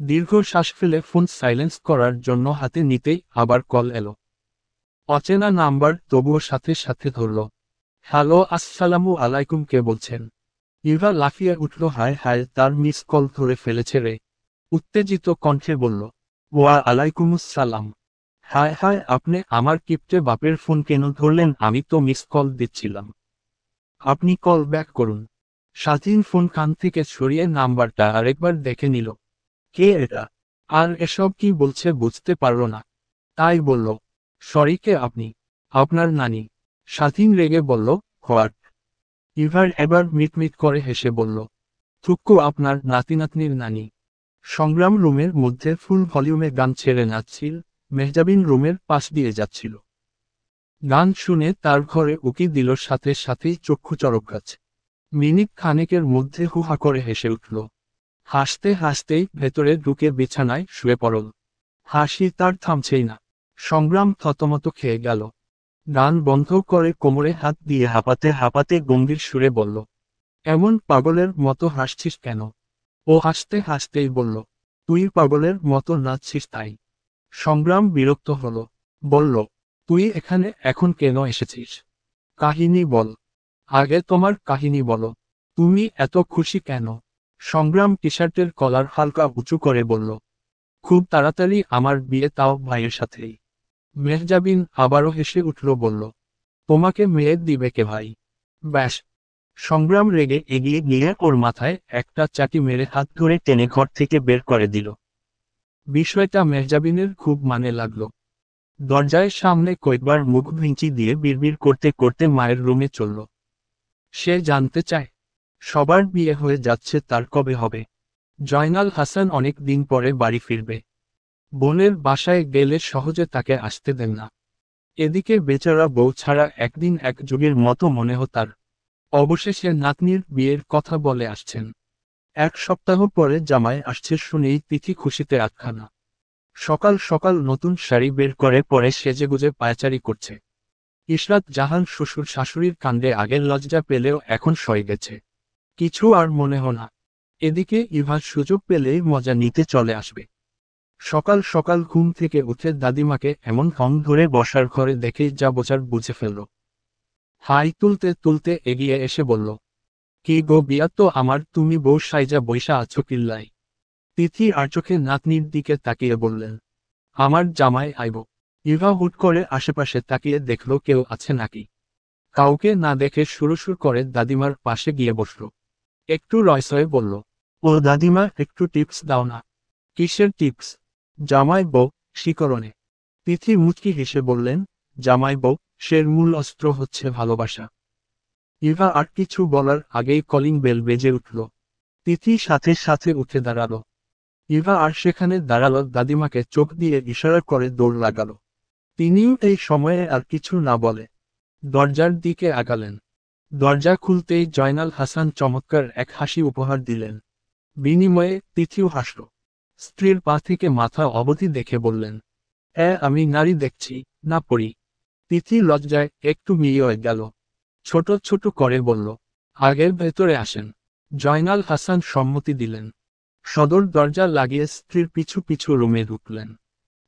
দীর্ঘ শ্বাস ফেলে ফোন সাইলেন্স করার জন্য হাতে নিতেই আবার কল এলো। অচেনা নাম্বার, তবুও সাথে সাথে ধরল। হ্যালো আসসালামু আলাইকুম, কে বলছেন? ইভা লাফিয়ে উঠল, হায় হায়, তার মিস কল ধরে ফেলেছে রে। উত্তেজিত কণ্ঠে বলল, ওয়া আলাইকুমুসসালাম। হায় হায়, আপনি আমার কিপ্টে বাপের ফোন কেন ধরলেন? আমি তো মিস কল দিচ্ছিলাম। আপনি কল ব্যাক করুন। স্বাধীন ফোন কান থেকে সরিয়ে নাম্বারটা আরেকবার দেখে নিল। কে এটা? আর এসব কি বলছে বুঝতে পারল না। তাই বলল, সরি, কে আপনি? আপনার নানি। স্বাধীন রেগে বলল, হোয়াট? ইভার এবার মিটমিট করে হেসে বলল, থুক্কু, আপনার নাতিনাতনির নানি। সংগ্রাম রুমের মধ্যে ফুল ভলিউমে গান ছেড়ে নাচছিল। মেহজাবিন রুমের পাশ দিয়ে যাচ্ছিল। গান শুনে তার ঘরে উকি দিল, সাথে সাথেই চক্ষু চড়ক গাছ। মিনিট খানেকের মধ্যে হুহা করে হেসে উঠল। হাসতে হাসতেই ভেতরে ঢুকে বিছানায় শুয়ে পড়ল। হাসি তার থামছেই না। সংগ্রাম থতমত খেয়ে গেল। গান বন্ধ করে কোমরে হাত দিয়ে হাঁপাতে হাঁপাতে গম্ভীর সুরে বলল, এমন পাগলের মতো হাসছিস কেন? ও হাসতে হাসতেই বলল, তুই পাগলের মতো নাচছিস তাই। সংগ্রাম বিরক্ত হলো। বলল, তুই এখানে এখন কেন এসেছিস? কাহিনী বল। আগে তোমার কাহিনী বলো। তুমি এত খুশি কেন? সংগ্রাম টি শার্টের কলার হালকা উঁচু করে বলল, খুব তাড়াতাড়ি আমার বিয়ে, তাও ভাইয়ের সাথেই। মেহজাবিন আবারও হেসে উঠল, বলল, তোমাকে মেয়ে দিবে কে ভাই? ব্যাস। সংগ্রাম রেগে এগিয়ে গিয়ে ওর মাথায় একটা চাটি মেরে হাত ধরে টেনে ঘর থেকে বের করে দিল। বিষয়টা মেহজাবিনের খুব মানে লাগল। দরজায় সামনে কয়েকবার মুখ ভিঞ্চি দিয়ে বিড়বিড় করতে করতে মায়ের রুমে চলল। সে জানতে চায়, সবার বিয়ে হয়ে যাচ্ছে, তার কবে হবে? জয়নাল হাসান অনেক দিন পরে বাড়ি ফিরবে। বোনের বাসায় গেলে সহজে তাকে আসতে দেন না। এদিকে বেচারা বউ ছাড়া একদিন এক যুগের মতো মনে হতার। অবশেষে নাতনির বিয়ের কথা বলে আসছেন। এক সপ্তাহ পরে জামাই আসছে শুনেই তিথি খুশিতে আটখানা। সকাল সকাল নতুন শাড়ি বের করে পরে সেজেগুজে পায়চারি করছে। ইশরাত জাহান শ্বশুর শাশুড়ির কাণ্ডে আগের লজ্জা পেলেও এখন সয়ে গেছে। কিছু আর মনে হয় না। এদিকে ইভা সুযোগ পেলেই মজা নিতে চলে আসবে। সকাল সকাল ঘুম থেকে উঠে দাদিমাকে এমন ঢং ধরে বসার ঘরে দেখেই যা বোঝার বুঝে ফেলল। হাই তুলতে তুলতে এগিয়ে এসে বলল, কি গো বিয়া তো আমার, তুমি বউ সাইজা বইসা আছো কিল্লাই? তিথি আর চোখে নাতনির দিকে তাকিয়ে বললেন, আমার জামাই আইব। ইভা হুট করে আশেপাশে তাকিয়ে দেখল কেউ আছে নাকি। কাউকে না দেখে সুরসুর করে দাদিমার পাশে গিয়ে বসল। একটু রয়সয়ে বলল, ও দাদিমা, একটু টিপস দাও না। কিসের টিপস? জামাই বউ শিকরণে। তিথি মুচকি হেসে বললেন, জামাই বউ, সের মূল অস্ত্র হচ্ছে ভালোবাসা। ইভা আর কিছু বলার আগেই কলিং বেল বেজে উঠল। তিথি সাথে সাথে উঠে দাঁড়ালো। ইভা আর সেখানে দাঁড়ালো, দাদিমাকে চোখ দিয়ে ইশারা করে দৌড় লাগালো। তিনিও এই সময়ে আর কিছু না বলে দরজার দিকে আগালেন। দরজা খুলতেই জয়নাল হাসান চমৎকার এক হাসি উপহার দিলেন। বিনিময়ে তিথিও হাসল। স্ত্রীর পা থেকে মাথা অবধি দেখে বললেন, আমি নারী দেখছি, না পড়ি। তিথি লজ্জায় একটু মিলিয়ে গেল। ছোট ছোট করে বলল, আগের ভেতরে আসেন। জয়নাল হাসান সম্মতি দিলেন। সদর দরজা লাগিয়ে স্ত্রীর পিছু পিছু রুমে ঢুকলেন।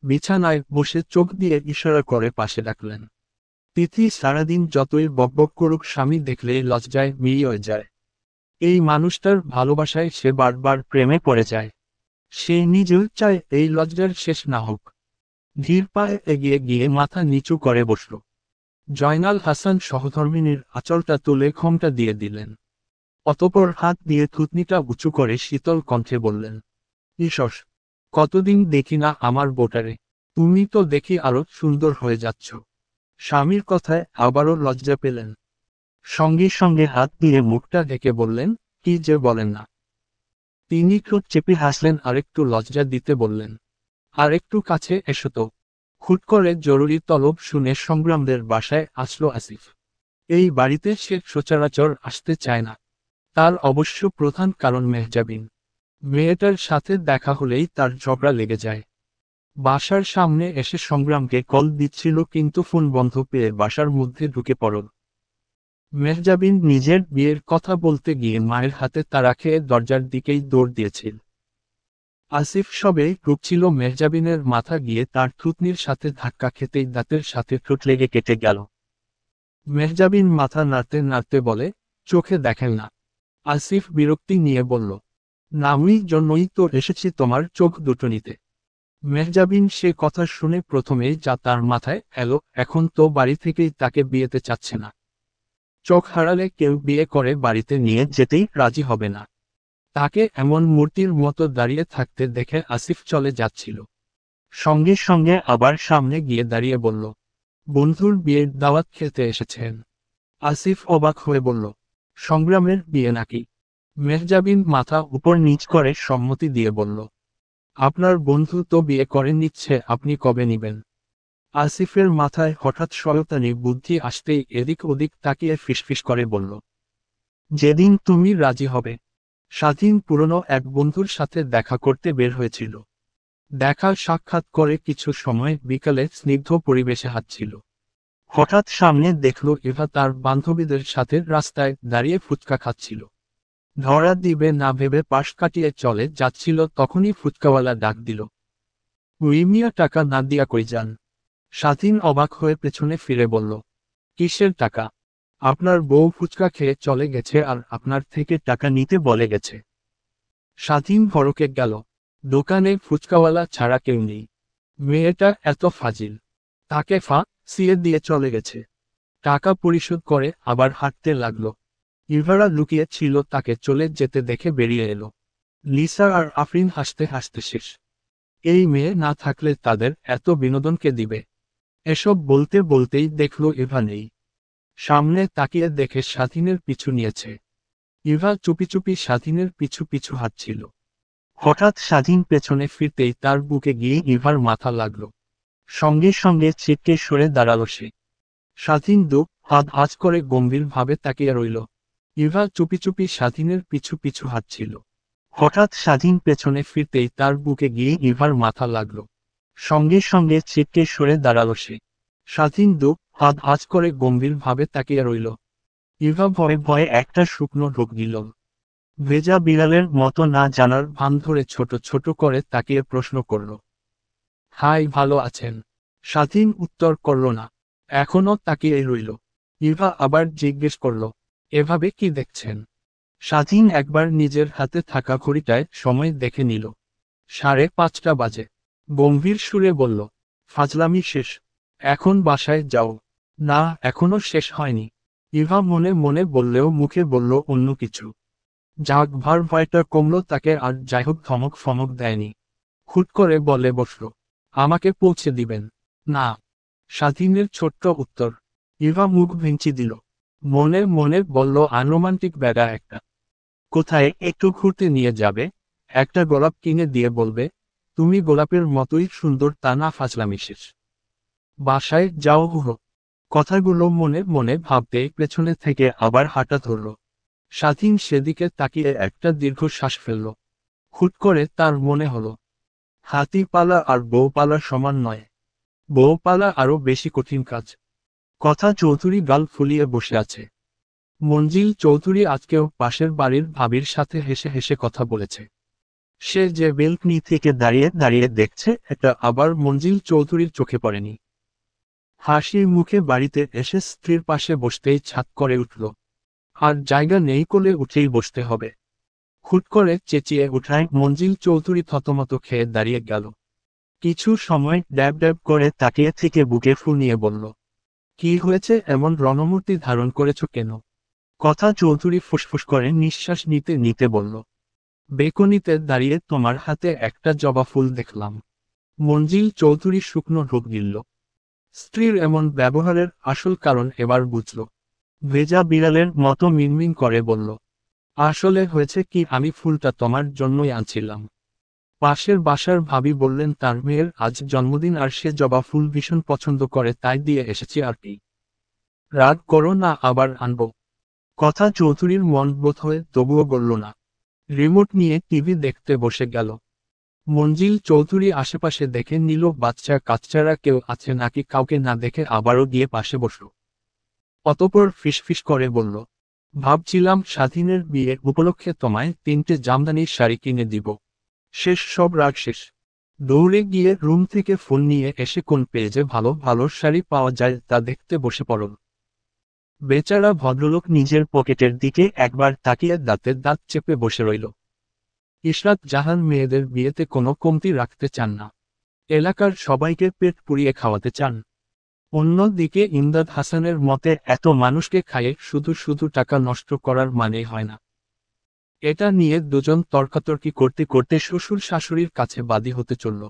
বিছানায় বসে চোখ দিয়ে ইশারা করে পাশে ডাকলেন। তিথি সারাদিন যতই বকবক করুক, স্বামী দেখলেই লজ্জায় মিলিয়ে যায়। এই মানুষটার ভালোবাসায় সে বারবার প্রেমে পড়ে যায়। সে নিজেও চায় এই লজ্জার শেষ না হোক। ধীর পায়ে এগিয়ে গিয়ে মাথা নিচু করে বসল। জয়নাল হাসান সহধর্মিনীর আঁচলটা তুলে খমটা দিয়ে দিলেন। অতপর হাত দিয়ে থুতনিটা উঁচু করে শীতল কণ্ঠে বললেন, ঈশ্বর, কতদিন দেখি না আমার বোটারে, তুমি তো দেখি আরো সুন্দর হয়ে যাচ্ছ। স্বামীর কথায় আবারও লজ্জা পেলেন। সঙ্গে সঙ্গে হাত দিয়ে মুখটা ঢেকে বললেন, কি যে বলেন না। তিনি ঠোঁট চেপে হাসলেন, আরেকটু লজ্জা দিতে বললেন, আর একটু কাছে এসো তো। হুট করে জরুরি তলব শুনে সংগ্রামদের বাসায় আসলো আসিফ। এই বাড়িতে সে সচরাচর আসতে চায় না। তার অবশ্য প্রধান কারণ মেহজাবিন। মেয়েটার সাথে দেখা হলেই তার ঝগড়া লেগে যায়। বাসার সামনে এসে সংগ্রামকে কল দিচ্ছিল, কিন্তু ফোন বন্ধ পেয়ে বাসার মধ্যে ঢুকে পড়ল। মেহজাবিন নিজের বিয়ের কথা বলতে গিয়ে মায়ের হাতে তাড়া খেয়ে দরজার দিকেই দৌড় দিয়েছিল। আসিফ সবে ঢুকছিল, মেহজাবিনের মাথা গিয়ে তার থুতনির সাথে ধাক্কা খেতেই দাঁতের সাথে ঠোঁট লেগে কেটে গেল। মেহজাবিন মাথা নাড়তে নাড়তে বলে, চোখে দেখেন না। আসিফ বিরক্তি নিয়ে বলল, নামই জন্যই তো এসেছি তোমার চোখ দুটো নিতে। মেহজাবিন সে কথা শুনে প্রথমেই যা তার মাথায় এলো, এখন তো বাড়ি থেকেই তাকে বিয়েতে চাচ্ছে না। চোখ হারালে কেউ বিয়ে করে বাড়িতে নিয়ে যেতেই রাজি হবে না। তাকে এমন মূর্তির মতো দাঁড়িয়ে থাকতে দেখে আসিফ চলে যাচ্ছিল। সঙ্গে সঙ্গে আবার সামনে গিয়ে দাঁড়িয়ে বলল, বন্ধুর বিয়ের দাওয়াত খেতে এসেছেন? আসিফ অবাক হয়ে বলল, সংগ্রামের বিয়ে নাকি? মেহজাবিন মাথা উপর নিচ করে সম্মতি দিয়ে বলল, আপনার বন্ধু তো বিয়ে করে নিচ্ছে, আপনি কবে নিবেন? আসিফের মাথায় হঠাৎ শয়তানি বুদ্ধি আসতেই এদিক ওদিক তাকিয়ে ফিসফিস করে বলল, যেদিন তুমি রাজি হবে। স্বাধীন পুরনো এক বন্ধুর সাথে দেখা করতে বের হয়েছিল। দেখা সাক্ষাৎ করে কিছু সময় বিকালে স্নিগ্ধ পরিবেশে হাঁটছিল। হঠাৎ সামনে দেখল ইভা তার বান্ধবীদের সাথে রাস্তায় দাঁড়িয়ে ফুচকা খাচ্ছিল। ধরা দিবে না ভেবে পাশ কাটিয়ে চলে যাচ্ছিল, তখনই ফুচকাওয়ালা ডাক দিল, ওই মিয়া, টাকা না দিয়া কই যান? স্বাধীন অবাক হয়ে পেছনে ফিরে বলল, কিসের টাকা? আপনার বউ ফুচকা খেয়ে চলে গেছে আর আপনার থেকে টাকা নিতে বলে গেছে। স্বাধীন ভড়কে গেল। দোকানে ফুচকাওয়ালা ছাড়া কেউ নেই। মেয়েটা এত ফাজিল, তাকে সিয়ে দিয়ে চলে গেছে। টাকা পরিশোধ করে আবার হাঁটতে লাগলো। ইভারা লুকিয়ে ছিল, তাকে চলে যেতে দেখে বেরিয়ে এলো। লিসা আর আফরিন হাসতে হাসতে শেষ। এই মেয়ে না থাকলে তাদের এত বিনোদনকে দিবে। এসব বলতে বলতেই দেখল ইভা নেই। সামনে তাকিয়ে দেখে স্বাধীনের পিছু নিয়েছে। ইভা চুপি চুপি স্বাধীনের পিছু পিছু হাঁটছিল। হঠাৎ স্বাধীন পেছনে ফিরতেই তার বুকে গিয়ে ইভার মাথা লাগল। সঙ্গে সঙ্গে ছিটকে সরে দাঁড়ালো সে। স্বাধীন হাত আজ করে গম্ভীরভাবে তাকিয়ে রইল। ইভা চুপি চুপি স্বাধীনের পিছু পিছু হাঁটছিল। হঠাৎ স্বাধীন পেছনে ফিরতেই তার বুকে গিয়ে ইভার মাথা লাগল। সঙ্গে সঙ্গে ছিটকে সরে দাঁড়ালো সে। স্বাধীন হাত আজ করে গম্ভীরভাবে তাকিয়ে রইল। ইভা ভয়ে ভয়ে একটা শুকনো ঢোক দিল। ভেজা বিড়ালের মতো না জানার ভান ধরে ছোট ছোট করে তাকিয়ে প্রশ্ন করল, হাই, ভালো আছেন? স্বাধীন উত্তর করল না। এখনো তাকিয়ে রইল। ইভা আবার জিজ্ঞেস করল, এভাবে কি দেখছেন? স্বাধীন একবার নিজের হাতে থাকা ঘড়িটায় সময় দেখে নিল। 5:30 বাজে। গম্ভীর সুরে বলল, ফাজলামি শেষ, এখন বাসায় যাও। না, এখনো শেষ হয়নি। ইভা মনে মনে বললেও মুখে বলল অন্য কিছু। যাক, ভয়টা কমল তাকে, আর যাই হোক ধমক ফমক দেয়নি। হুট করে বলে বসল, আমাকে পৌঁছে দিবেন? না। স্বাধীনের ছোট্ট উত্তর। ইভা মুখ ভেঙচি দিল। মনে মনে বলল, আনরোমান্টিক বেড়া একটা। কোথায় একটু ঘুরতে নিয়ে যাবে? একটা গোলাপ কিনে দিয়ে বলবে, তুমি গোলাপের মতোই সুন্দর, তা না ফাজলামি শেষ। বাসায় যাও হুহ। কথাগুলো মনে মনে ভাবতে পেছনে থেকে আবার হাঁটা ধরল। স্বাধীন সেদিকে তাকিয়ে একটা দীর্ঘশ্বাস ফেলল। হুট করে তার মনে হলো, হাতি পালা আর বউ পালা সমান নয়। বউ পালা আরো বেশি কঠিন কাজ। কথা চৌধুরী গাল ফুলিয়ে বসে আছে। মঞ্জিল চৌধুরী আজকেও পাশের বাড়ির ভাবির সাথে হেসে হেসে কথা বলেছে। সে যে বেলকনি থেকে দাঁড়িয়ে দাঁড়িয়ে দেখছে, এটা আবার মঞ্জিল চৌধুরীর চোখে পড়েনি। হাসির মুখে বাড়িতে এসে স্ত্রীর পাশে বসতেই ছাদ করে উঠল। আর জায়গা নেই, কোলে উঠেই বসতে হবে। হুট করে চেঁচিয়ে উঠায় মঞ্জিল চৌধুরী থতমত খেয়ে দাঁড়িয়ে গেল। কিছু সময় ড্যাব ড্যাব করে তাকিয়ে থেকে বুকে ফুল নিয়ে বলল, কি হয়েছে, এমন রণমূর্তি ধারণ করেছ কেন? কথা চৌধুরী ফুসফুস করে নিঃশ্বাস নিতে নিতে বলল, বেকনিতে দাঁড়িয়ে তোমার হাতে একটা জবা ফুল দেখলাম। মঞ্জিল চৌধুরী শুকনো ঢোক গিলল। স্ত্রীর এমন ব্যবহারের আসল কারণ এবার বুঝল। ভেজা বিড়ালের মতো মিনমিন করে বলল, আসলে হয়েছে কি, আমি ফুলটা তোমার জন্যই আনছিলাম। পাশের বাসার ভাবি বললেন তার মেয়ের আজ জন্মদিন আর সে জবা ফুল ভীষণ পছন্দ করে, তাই দিয়ে এসেছি আর কি। রাগ করো না, আবার আনবো। কথা চৌধুরীর মন বোধ হয়ে তবুও বলল না। রিমোট নিয়ে টিভি দেখতে বসে গেল। মঞ্জিল চৌধুরী আশেপাশে দেখে নিল বাচ্চা কাচ্চারা কেউ আছে নাকি, কাউকে না দেখে আবারও গিয়ে পাশে বসল। অতঃপর ফিসফিস করে বলল, ভাবছিলাম স্বাধীনের বিয়ে উপলক্ষে তোমায় 3টে জামদানির শাড়ি কিনে দিব। শেষ, সব রাগ শেষ। দৌড়ে গিয়ে রুম থেকে ফোন নিয়ে এসে কোন পেজে ভালো ভালো শাড়ি পাওয়া যায় তা দেখতে বসে পড়ল। বেচারা ভদ্রলোক নিজের পকেটের দিকে একবার তাকিয়ে দাঁতে দাঁত চেপে বসে রইল। ইশরাত জাহান মেয়েদের বিয়েতে কোনো কমতি রাখতে চান না। এলাকার সবাইকে পেট পুড়িয়ে খাওয়াতে চান। অন্যদিকে ইমদাদ হাসানের মতে এত মানুষকে খাইয়ে শুধু শুধু টাকা নষ্ট করার মানে হয় না। এটা নিয়ে দুজন তর্কাতর্কি করতে করতে শ্বশুর শাশুড়ির কাছে বাদী হতে চলল।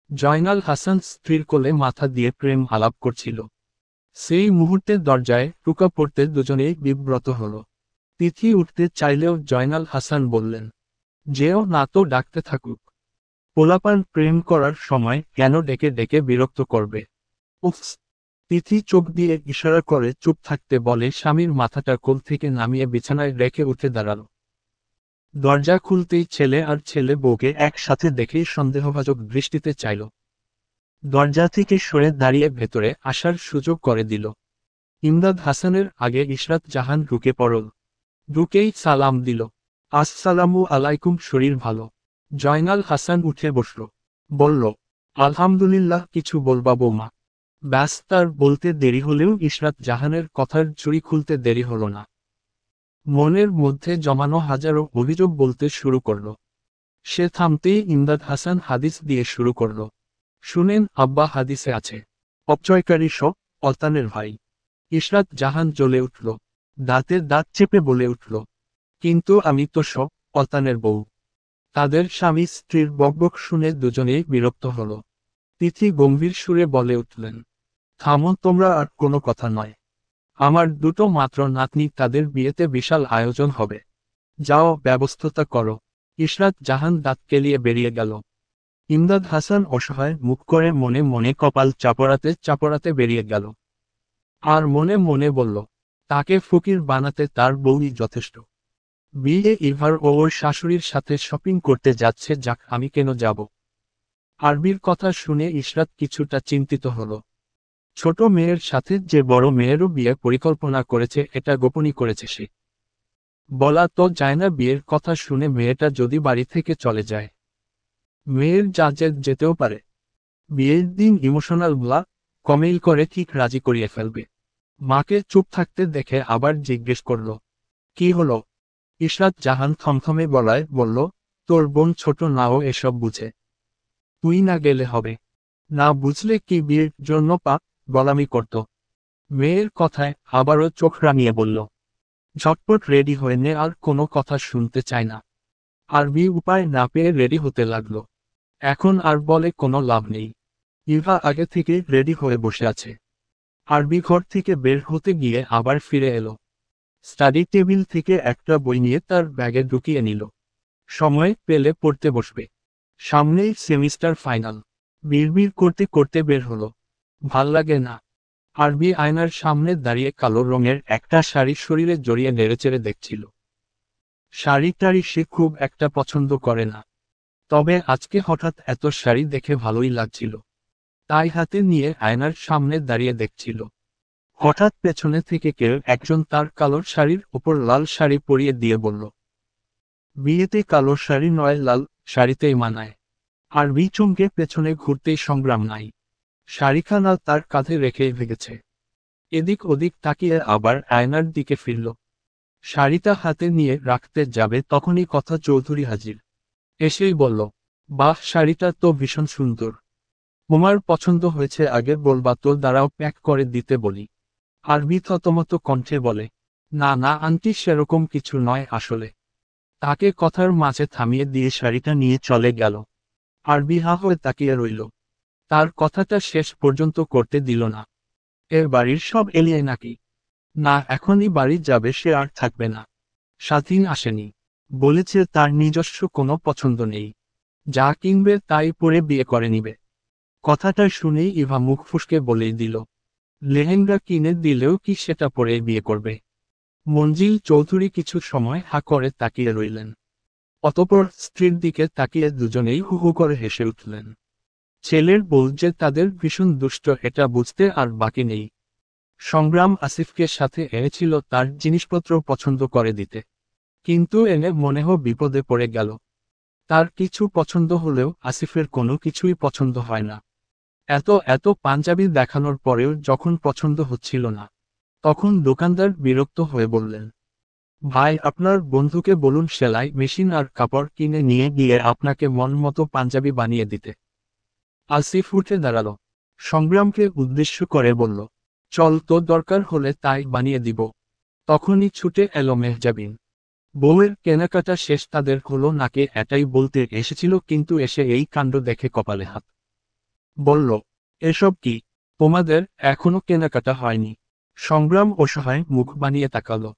জয়নাল হাসান স্ত্রীর কোলে মাথা দিয়ে প্রেম আলাপ করছিল। সেই মুহূর্তে দরজায় টোকা পড়তে দুজনেই বিব্রত হল। তিথি উঠতে চাইলেও জয়নাল হাসান বললেন, যেও না তো, ডাকতে থাকুক। পোলাপান প্রেম করার সময় কেন ডেকে ডেকে বিরক্ত করবে? উফস। তিথি চোখ দিয়ে ইশারা করে চুপ থাকতে বলে স্বামীর মাথাটা কোল থেকে নামিয়ে বিছানায় রেখে উঠে দাঁড়াল। দরজা খুলতেই ছেলে আর ছেলে বউকে একসাথে দেখেই সন্দেহভাজক দৃষ্টিতে চাইল। দরজা থেকে সরে দাঁড়িয়ে ভেতরে আসার সুযোগ করে দিল। ইমদাদ হাসানের আগে ইশরাত জাহান ঢুকে পড়ল। ঢুকেই সালাম দিল, আসসালামু আলাইকুম, শরীর ভালো? জয়নাল হাসান উঠে বসল। বলল, আলহামদুলিল্লাহ। কিছু বলবা বৌমা? ব্যাস, তার বলতে দেরি হলেও ইশরাত জাহানের কথার চুরি খুলতে দেরি হল না। মনের মধ্যে জমানো হাজারো অভিযোগ বলতে শুরু করল। সে থামতেই ইমদাদ হাসান হাদিস দিয়ে শুরু করল, শুনেন আব্বা, হাদিসে আছে, অপচয়কারী সব অতানের ভাই। ইশরাত জাহান জ্বলে উঠল, দাঁতে দাঁত চেপে বলে উঠল, কিন্তু আমি তো সব অতানের বউ। তাদের স্বামী স্ত্রীর বকবক শুনে দুজনেই বিরক্ত হল। তিথি গম্ভীর সুরে বলে উঠলেন, থামো তোমরা, আর কোনো কথা নয়। আমার দুটো মাত্র নাতনি, তাদের বিয়েতে বিশাল আয়োজন হবে। যাও, ব্যবস্থা করো। ইশরাত জাহান দাঁত কেলিয়ে বেরিয়ে গেল। ইমদাদ হাসান অসহায় মুখ করে মনে মনে কপাল চাপড়াতে চাপড়াতে বেরিয়ে গেল। আর মনে মনে বলল, তাকে ফকির বানাতে তার বউই যথেষ্ট। বিয়ে ইভার ও ওর শাশুড়ির সাথে শপিং করতে যাচ্ছে, যাক, আমি কেন যাব? আরবির কথা শুনে ইশরাত কিছুটা চিন্তিত হল। ছোট মেয়ের সাথে যে বড় মেয়েরও বিয়ে পরিকল্পনা করেছে, এটা গোপনই করেছে সে। বলা তো যায় না, বিয়ের কথা শুনে মেয়েটা যদি বাড়ি থেকে চলে যায়। মেয়ের জাজে যেতেও পারে। বিয়ের দিন ইমোশনাল ব্লা কমেইল করে ঠিক রাজি করিয়ে ফেলবে। মাকে চুপ থাকতে দেখে আবার জিজ্ঞেস করল, কি হলো? ইশরাত জাহান থমথমে গলায় বলল, তোর বোন ছোট নাও এসব বুঝে। তুই না গেলে হবে? না বুঝলে কি বিয়ের জন্য গলামি করত? মেয়ের কথায় আবারও চোখ রাঙিয়ে বলল, ঝটপট রেডি হয়ে নে, আর কোনো কথা শুনতে চায় না। আরবি উপায় না পেয়ে রেডি হতে লাগলো। এখন আর বলে কোনো লাভ নেই। ইভা আগে থেকে রেডি হয়ে বসে আছে। আরবি ঘর থেকে বের হতে গিয়ে আবার ফিরে এলো। স্টাডি টেবিল থেকে একটা বই নিয়ে তার ব্যাগে ঢুকিয়ে নিল। সময় পেলে পড়তে বসবে। সামনেই সেমিস্টার ফাইনাল। বিড়বিড় করতে করতে বের হলো। ভাল লাগে না। আরবি আয়নার সামনে দাঁড়িয়ে কালো রঙের একটা শাড়ি শরীরে জড়িয়ে নেড়েচেড়ে দেখছিল। শাড়িটারি সে খুব একটা পছন্দ করে না, তবে আজকে হঠাৎ এত শাড়ি দেখে ভালোই লাগছিল, তাই হাতে নিয়ে আয়নার সামনে দাঁড়িয়ে দেখছিল। হঠাৎ পেছনে থেকে কেউ একজন তার কালো শাড়ির ওপর লাল শাড়ি পরিয়ে দিয়ে বলল, বিয়েতে কালো শাড়ি নয়, লাল শাড়িতেই মানায়। আরবি চমকে পেছনে ঘুরতেই সংগ্রাম নাই। শাড়িখানা তার কাঁধে রেখে ভেগেছে। এদিক ওদিক তাকিয়ে আবার আয়নার দিকে ফিরল। শাড়িটা হাতে নিয়ে রাখতে যাবে তখনই কথা চৌধুরী হাজির। এসেই বলল, বাহ, শাড়িটা তো ভীষণ সুন্দর। তোমার পছন্দ হয়েছে আগে বলবা তো, দাঁড়াও প্যাক করে দিতে বলি। আরবি থতমত কণ্ঠে বলে, না না আন্টি, সেরকম কিছু নয় আসলে। তাকে কথার মাঝে থামিয়ে দিয়ে শাড়িটা নিয়ে চলে গেল। আরবি হা হয়ে তাকিয়ে রইল। তার কথাটা শেষ পর্যন্ত করতে দিল না। এর বাড়ির সব এলিয়ে নাকি? না, এখনই বাড়ি যাবে, সে আর থাকবে না। স্বাধীন আসেনি, বলেছে তার নিজস্ব কোনো পছন্দ নেই, যা কিনবে তাই পরে বিয়ে করে নিবে। কথাটা শুনেই ইভা মুখ ফুসকে বলেই দিল, লেহেঙ্গা কিনে দিলেও কি সেটা পরে বিয়ে করবে? মঞ্জিল চৌধুরী কিছু সময় হা করে তাকিয়ে রইলেন। অতঃপর স্ত্রীর দিকে তাকিয়ে দুজনেই হু হু করে হেসে উঠলেন। ছেলের বউ যে তাদের ভীষণ দুষ্ট এটা বুঝতে আর বাকি নেই। সংগ্রাম আসিফকে সাথে এনেছিল তার জিনিসপত্র পছন্দ করে দিতে, কিন্তু এনে মনেহ বিপদে পড়ে গেল। তার কিছু পছন্দ হলেও আসিফের কোনো কিছুই পছন্দ হয় না। এত এত পাঞ্জাবি দেখানোর পরেও যখন পছন্দ হচ্ছিল না, তখন দোকানদার বিরক্ত হয়ে বললেন, ভাই আপনার বন্ধুকে বলুন সেলাই মেশিন আর কাপড় কিনে নিয়ে গিয়ে আপনাকে মন মতো পাঞ্জাবি বানিয়ে দিতে। আসিফ উঠে দাঁড়ালো, সংগ্রামকে উদ্দেশ্য করে বলল, চল তো, দরকার হলে তাই বানিয়ে দিব। তখনই ছুটে এলো মেহজাবিন। বউয়ের কেনাকাটা শেষ তাদের হলো নাকি এটাই বলতে এসেছিল, কিন্তু এসে এই কাণ্ড দেখে কপালে হাত। বলল, এসব কি? তোমাদের এখনো কেনাকাটা হয়নি? সংগ্রাম অসহায় মুখ বানিয়ে তাকালো।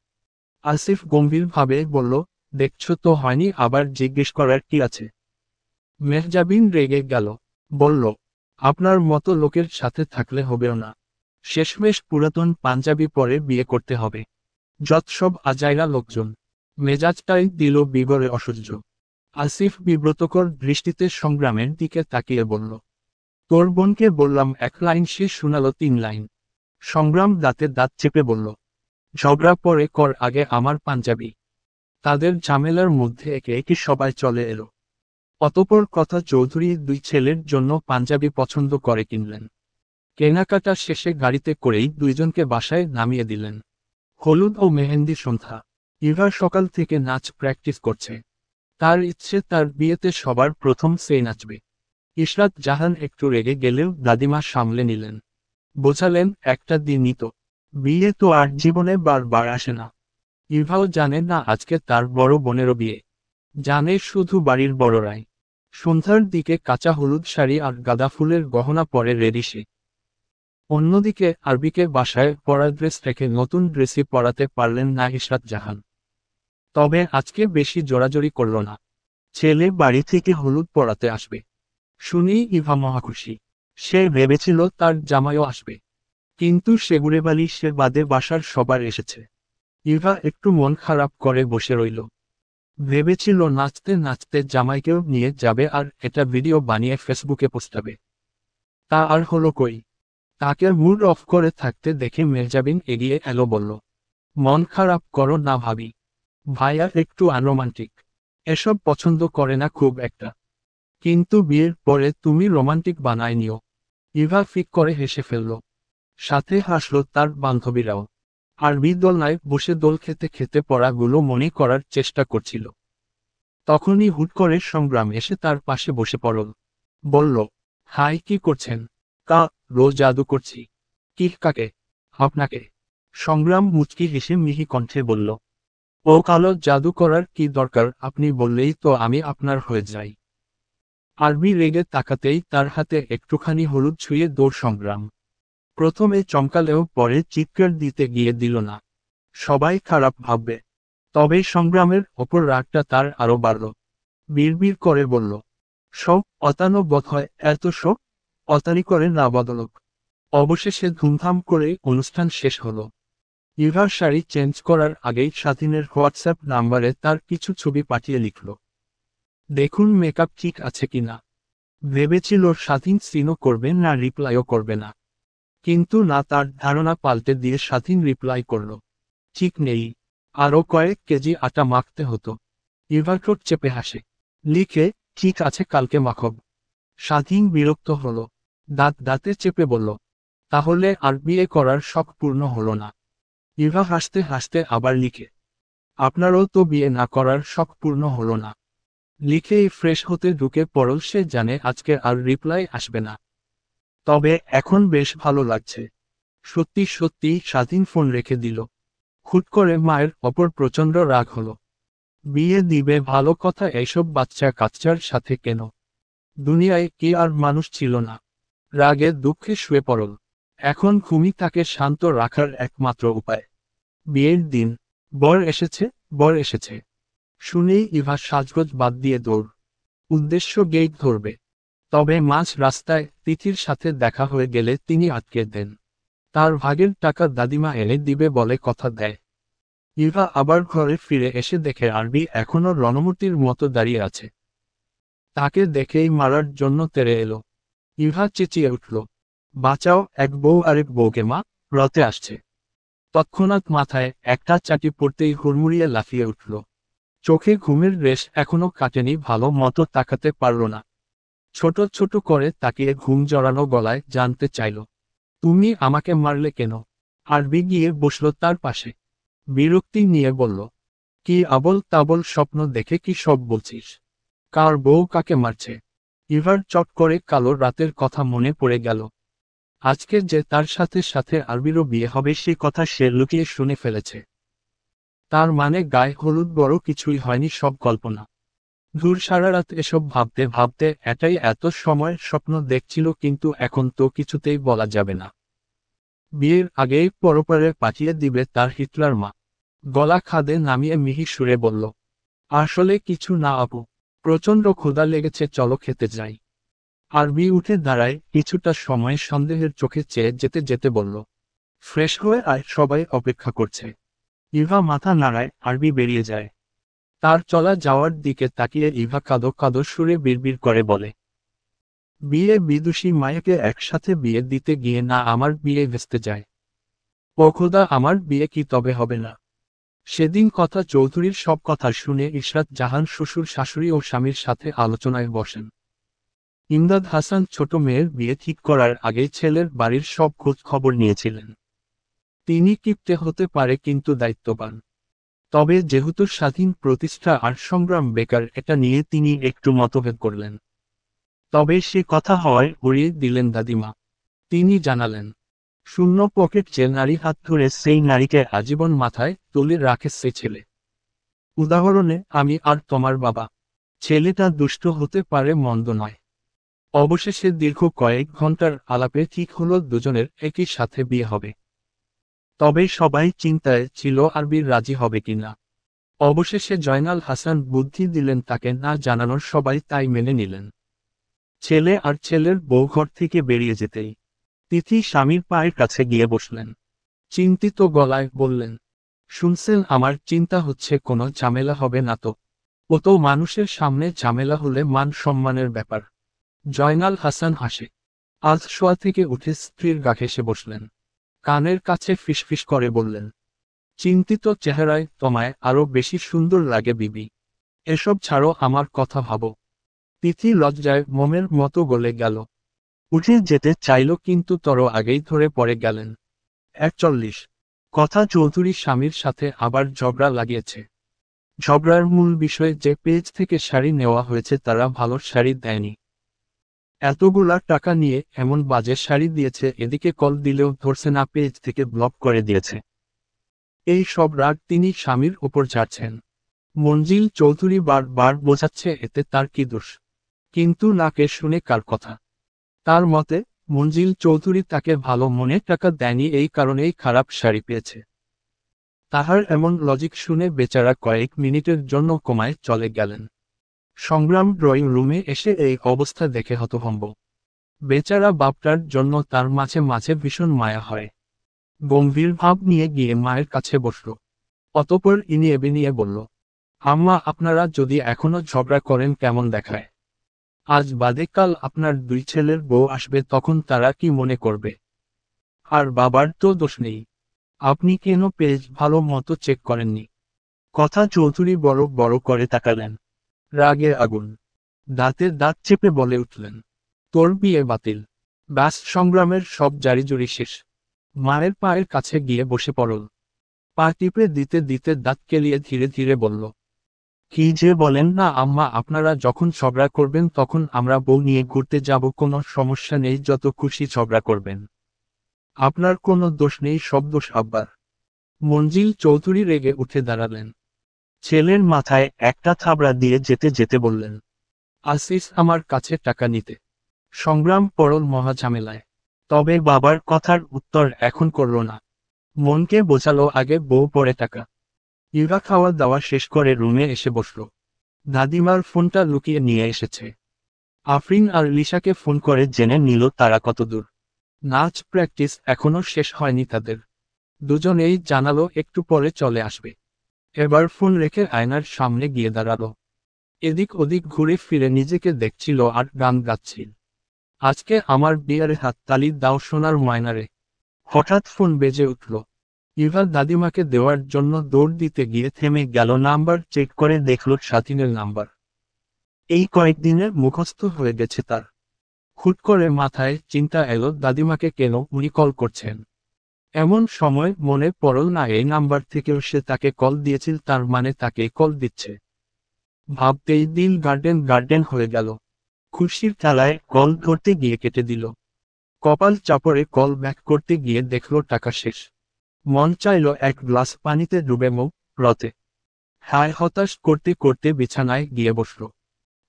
আসিফ গম্ভীরভাবে বলল, দেখছো তো হয়নি, আবার জিজ্ঞেস করার কি আছে? মেহজাবিন রেগে গেল, বলল, আপনার মতো লোকের সাথে থাকলে হবেও না। শেষমেশ পুরাতন পাঞ্জাবি পরে বিয়ে করতে হবে। যত সব আজাইরা লোকজন। মেজাজটাই দিল বিগড়ে অসহ্য। আসিফ বিব্রতকর দৃষ্টিতে সংগ্রামের দিকে তাকিয়ে বলল, তোর বোনকে বললাম এক লাইন, সে শোনালো 3 লাইন। সংগ্রাম দাঁতে দাঁত চেপে বলল, ঝগড়া পরে কর, আগে আমার পাঞ্জাবি। তাদের ঝামেলার মধ্যে একে একে সবাই চলে এলো। অতঃপর কথা চৌধুরী দুই ছেলের জন্য পাঞ্জাবি পছন্দ করে কিনলেন। কেনাকাটা শেষে গাড়িতে করেই দুইজনকে বাসায় নামিয়ে দিলেন। হলুদ ও মেহেন্দি সন্ধ্যা। ইভা সকাল থেকে নাচ প্র্যাকটিস করছে। তার ইচ্ছে তার বিয়েতে সবার প্রথম সেই নাচবে। ইশরাত জাহান একটু রেগে গেলেও দাদিমা সামলে নিলেন। বোঝালেন, একটা দিনই তো, বিয়ে তো আর জীবনে বারবার আসে না। ইভাও জানে না আজকে তার বড় বোনেরও বিয়ে। জানে শুধু বাড়ির বড়রাই। সন্ধ্যার দিকে কাঁচা হলুদ শাড়ি আর গাঁদা ফুলের গহনা পরে রেডি সে। অন্যদিকে আরবিকে বাসায় পরা ড্রেস রেখে নতুন ড্রেসই পরাতে পারলেন না ইশরাত জাহান। তবে আজকে বেশি জোরাজোরি করল না। ছেলে বাড়ি থেকে হলুদ পরাতে আসবে শুনি ইভা মহাখুশি। সে ভেবেছিল তার জামাইও আসবে, কিন্তু সেগুড়েবালি সে বাদে বাসার সবার এসেছে। ইভা একটু মন খারাপ করে বসে রইল। ভেবেছিল নাচতে নাচতে জামাইকেও নিয়ে যাবে আর এটা ভিডিও বানিয়ে ফেসবুকে পোস্টাবে। তা আর হলো কই। তাকে মুড অফ করে থাকতে দেখে মেহজাবিন এগিয়ে এলো, বলল, মন খারাপ করো না ভাবি। ভাইয়া একটু আনরোমান্টিক, এসব পছন্দ করে না খুব একটা, কিন্তু বিয়ের পরে তুমি রোমান্টিক বানায় নিও। ইভা ফিক করে হেসে ফেলল। সাথে হাসলো তার বান্ধবীরাও। আরবি দোলনায় বসে দোল খেতে খেতে পড়াগুলো মনে করার চেষ্টা করছিল। তখনই হুট করে সংগ্রাম এসে তার পাশে বসে পড়ল। বলল, হাই, কি করছেন? কা রোজ জাদু করছি। কি কাকে? আপনাকে। সংগ্রাম মুচকি হেসে মিহি কণ্ঠে বলল, ও কালো, জাদু করার কি দরকার? আপনি বললেই তো আমি আপনার হয়ে যাই। আরবি রেগে তাকাতেই তার হাতে একটুখানি হলুদ ছুঁয়ে দৌড় সংগ্রাম। প্রথমে চমকালেও পরে চিৎকার দিতে গিয়ে দিল না। সবাই খারাপ ভাববে। তবে সংগ্রামের ওপর রাগটা তার আরো বাড়ল। বিড়বিড় করে বলল, সব অতানো বোধ হয়, এত সব অতানি করে না বদলক। অবশেষে ধুমধাম করে অনুষ্ঠান শেষ হলো। ইভার শাড়ি চেঞ্জ করার আগেই স্বাধীনের হোয়াটসঅ্যাপ নাম্বারে তার কিছু ছবি পাঠিয়ে লিখল, দেখুন মেকআপ ঠিক আছে কিনা। ভেবেছিল স্বাধীন সিনও করবে না, রিপ্লাইও করবে না। কিন্তু না, তার ধারণা পাল্টে দিয়ে স্বাধীন রিপ্লাই করল, ঠিক নেই, আরও কয়েক কেজি আটা মাখতে হতো। ইভা ঠোঁট চেপে হাসে, লিখে, ঠিক আছে, কালকে মাখব। স্বাধীন বিরক্ত হলো, দাঁতে চেপে বলল, তাহলে আর বিয়ে করার শখ পূর্ণ হলো না। ইভা হাসতে হাসতে আবার লিখে, আপনারও তো বিয়ে না করার শখ পূর্ণ হলো না। লিখেই ফ্রেশ হতে ঢুকে পড়ল। সে জানে আজকে আর রিপ্লাই আসবে না। তবে এখন বেশ ভালো লাগছে। সত্যি সত্যি স্বাধীন ফোন রেখে দিল। হুট করে মায়ের অপর প্রচণ্ড রাগ হলো। বিয়ে দিবে ভালো কথা, এইসব বাচ্চা কাচ্চার সাথে কেন? দুনিয়ায় কি আর মানুষ ছিল না? রাগে দুঃখে শুয়ে পড়ল। এখন ঘুমই তাকে শান্ত রাখার একমাত্র উপায়। বিয়ের দিন। বর এসেছে, বর এসেছে শুনেই ইভা সাজগোজ বাদ দিয়ে দৌড়। উদ্দেশ্য গেট ধরবে। তবে মাঝ রাস্তায় তিথির সাথে দেখা হয়ে গেলে তিনি আটকে দেন। তার ভাগের টাকা দাদিমা এনে দিবে বলে কথা দেয়। ইভা আবার ঘরে ফিরে এসে দেখে আরবি এখনো রণমূর্তির মতো দাঁড়িয়ে আছে। তাকে দেখেই মারার জন্য তেড়ে এলো। ইভা চেঁচিয়ে উঠল, বাঁচাও, এক বউ আরেক বউকে মা, রথে আসছে। তৎক্ষণাৎ মাথায় একটা চাটি পড়তেই হুড়মুড়িয়ে লাফিয়ে উঠল। চোখে ঘুমের রেশ এখনো কাটেনি, ভালো মতো তাকাতে পারল না। ছোট ছোট করে তাকিয়ে ঘুম জড়ানো গলায় জানতে চাইল, তুমি আমাকে মারলে কেন? আরবি গিয়ে বসল তার পাশে। বিরক্তি নিয়ে বলল, কি আবল তাবল স্বপ্ন দেখে কি সব বলছিস? কার বউ কাকে মারছে? ইভার চট করে কালো রাতের কথা মনে পড়ে গেল। আজকে যে তার সাথে সাথে আরবিরও বিয়ে হবে সে কথা সে লুকিয়ে শুনে ফেলেছে। তার মানে গায়ে হলুদ বড় কিছুই হয়নি, সব কল্পনা। ধুর, সারা রাত এসব ভাবতে ভাবতে এটাই এত সময় স্বপ্ন দেখছিল, কিন্তু এখন তো কিছুতেই বলা যাবে না। বিয়ের আগেই পরপারে পাঠিয়ে দিবে তার হিটলার মা। গলা খাদে নামিয়ে মিহি সুরে বলল, আসলে কিছু না আপু, প্রচণ্ড ক্ষুধা লেগেছে, চলো খেতে যাই। আরবি উঠে দাঁড়ায়, কিছুটা সময় সন্দেহের চোখে চেয়ে যেতে যেতে বলল, ফ্রেশ হয়ে আয়, সবাই অপেক্ষা করছে। ইভা মাথা নাড়ায়, আরবি বেরিয়ে যায়। তার চলা যাওয়ার দিকে তাকিয়ে ইভা কাঁদো কাঁদো সুরে বিড়বিড় করে বলে, বিয়ে বিদুষী মায়াকে একসাথে বিয়ে দিতে গিয়ে না আমার বিয়ে ভেস্তে যায়। ও খোদা, আমার বিয়ে কি তবে হবে না? সেদিন কথা চৌধুরীর সব কথা শুনে ইশরাত জাহান শ্বশুর শাশুড়ি ও স্বামীর সাথে আলোচনায় বসেন। ইমদাদ হাসান ছোট মেয়ের বিয়ে ঠিক করার আগে ছেলের বাড়ির সব খোঁজ খবর নিয়েছিলেন। তিনি কিপ্টে হতে পারে কিন্তু দায়িত্ববান। তবে যেহেতু স্বাধীন প্রতিষ্ঠা আর সংগ্রাম বেকার, এটা নিয়ে তিনি একটু মতভেদ করলেন। তবে সে কথা হওয়ায় উড়িয়ে দিলেন দাদিমা। তিনি জানালেন, শূন্য পকেট যে নারী হাত ধরে সেই নারীকে আজীবন মাথায় তুলে রাখে সে ছেলে। উদাহরণে আমি আর তোমার বাবা। ছেলেটা দুষ্ট হতে পারে, মন্দ নয়। অবশেষে দীর্ঘ কয়েক ঘন্টার আলাপে ঠিক হলো দুজনের একই সাথে বিয়ে হবে। তবে সবাই চিন্তায় ছিল আরবির রাজি হবে কিনা। অবশেষে জয়নাল হাসান বুদ্ধি দিলেন তাকে না জানানোর, সবাই তাই মেনে নিলেন। ছেলে আর ছেলের বউ ঘর থেকে বেরিয়ে যেতেই তিথি স্বামীর পায়ের কাছে গিয়ে বসলেন। চিন্তিত গলায় বললেন, শুনছেন, আমার চিন্তা হচ্ছে কোনো ঝামেলা হবে না তো? ও তো মানুষের সামনে ঝামেলা হলে মান সম্মানের ব্যাপার। জয়নাল হাসান হাসে। আজ শোয়া থেকে উঠে স্ত্রীর গা ঘেঁষে বসলেন। কানের কাছে ফিসফিস করে বললেন, চিন্তিত চেহারায় তোমায় আরো বেশি সুন্দর লাগে বিবি। এসব ছাড়ো, আমার কথা ভাবো। তিথি লজ্জায় মোমের মতো গলে গেল। উঠে যেতে চাইল কিন্তু তর আগেই ধরে পড়ে গেলেন। 41 কথা চৌধুরী স্বামীর সাথে আবার ঝগড়া লাগিয়েছে। ঝগড়ার মূল বিষয় যে পেজ থেকে শাড়ি নেওয়া হয়েছে তারা ভালো শাড়ি দেয়নি। এতগুলা টাকা নিয়ে এমন বাজে শাড়ি দিয়েছে, এদিকে কল দিলেও ধরছে না, পেজ থেকে ব্লক করে দিয়েছে। এই সব রাগ তিনি স্বামীর উপর ঝাড়ছেন। মঞ্জিল চৌধুরী বারবার বোঝাচ্ছে এতে তার কি দোষ, কিন্তু নাকে শুনে কার কথা। তার মতে মঞ্জিল চৌধুরী তাকে ভালো মনে টাকা দেয়নি, এই কারণেই খারাপ শাড়ি পেয়েছে। তাহার এমন লজিক শুনে বেচারা কয়েক মিনিটের জন্য কমায় চলে গেলেন। সংগ্রাম ড্রয়িং রুমে এসে এই অবস্থা দেখে হতভম্ব। বেচারা বাপটার জন্য তার মাঝে মাঝে ভীষণ মায়া হয়। গম্ভীর ভাব নিয়ে গিয়ে মায়ের কাছে বসল। অতঃপর ইনিয়ে বিনিয়ে বলল, আম্মা, আপনারা যদি এখনো ঝগড়া করেন কেমন দেখায়? আজ বাদে কাল আপনার দুই ছেলের বউ আসবে, তখন তারা কি মনে করবে? আর বাবার তো দোষ নেই, আপনি কেন পেজ ভালো মতো চেক করেননি? কথা চৌধুরী বড় বড় করে তাকালেন। রাগে আগুন, দাঁতে দাঁত চেপে বলে উঠলেন, তোর বিয়ে বাতিল। ব্যাস, সংগ্রামের সব জারিজুরি শেষ। মায়ের পায়ের কাছে গিয়ে বসে পড়ল। পা টিপে দিতে দিতে দাঁত কেলিয়ে ধীরে ধীরে বলল, কি যে বলেন না আম্মা, আপনারা যখন ঝগড়া করবেন তখন আমরা বউ নিয়ে ঘুরতে যাব, কোনো সমস্যা নেই, যত খুশি ঝগড়া করবেন। আপনার কোনো দোষ নেই, সব দোষ আব্বার। মঞ্জিল চৌধুরী রেগে উঠে দাঁড়ালেন। ছেলের মাথায় একটা থাবড়া দিয়ে যেতে যেতে বললেন, আসিস আমার কাছে টাকা নিতে। সংগ্রাম পড়ল মহা ঝামেলায়। তবে বাবার কথার উত্তর এখন করল না। মনকে বোঝালো আগে বউ পরে টাকা। ইভা খাওয়া দাওয়া শেষ করে রুমে এসে বসল। দাদিমার ফোনটা লুকিয়ে নিয়ে এসেছে। আফরিন আর লিসাকে ফোন করে জেনে নিল তারা কতদূর। নাচ প্র্যাকটিস এখনো শেষ হয়নি তাদের। দুজনেই জানালো একটু পরে চলে আসবে। এবার ফোন রেখে আয়নার সামনে গিয়ে দাঁড়ালো। এদিক ওদিক ঘুরে ফিরে নিজেকে দেখছিল আর গান গাচ্ছিল। আজকে আমার বিয়ারে হাততালি দাও সোনার ময়নারে। হঠাৎ ফোন বেজে উঠল। ইভা দাদিমাকে দেওয়ার জন্য দৌড় দিতে গিয়ে থেমে গেল। নাম্বার চেক করে দেখল স্বাধীনের নাম্বার। এই কয়েকদিনের মুখস্থ হয়ে গেছে তার। হুট করে মাথায় চিন্তা এলো, দাদিমাকে কেন উনি কল করছেন। এমন সময় মনে পড়ল না এই নাম্বার থেকেও সে তাকে কল দিয়েছিল, তার মানে তাকেই কল দিচ্ছে। ভাবতেই দিল গার্ডেন গার্ডেন হয়ে গেল। খুশির ঠেলায় কল ধরতে গিয়ে কেটে দিল। কপাল চাপড়ে কল ব্যাক করতে গিয়ে দেখল টাকা শেষ। মন চাইল এক গ্লাস পানিতে ডুবে মুখ রতে। হায় হতাশ করতে করতে বিছানায় গিয়ে বসল।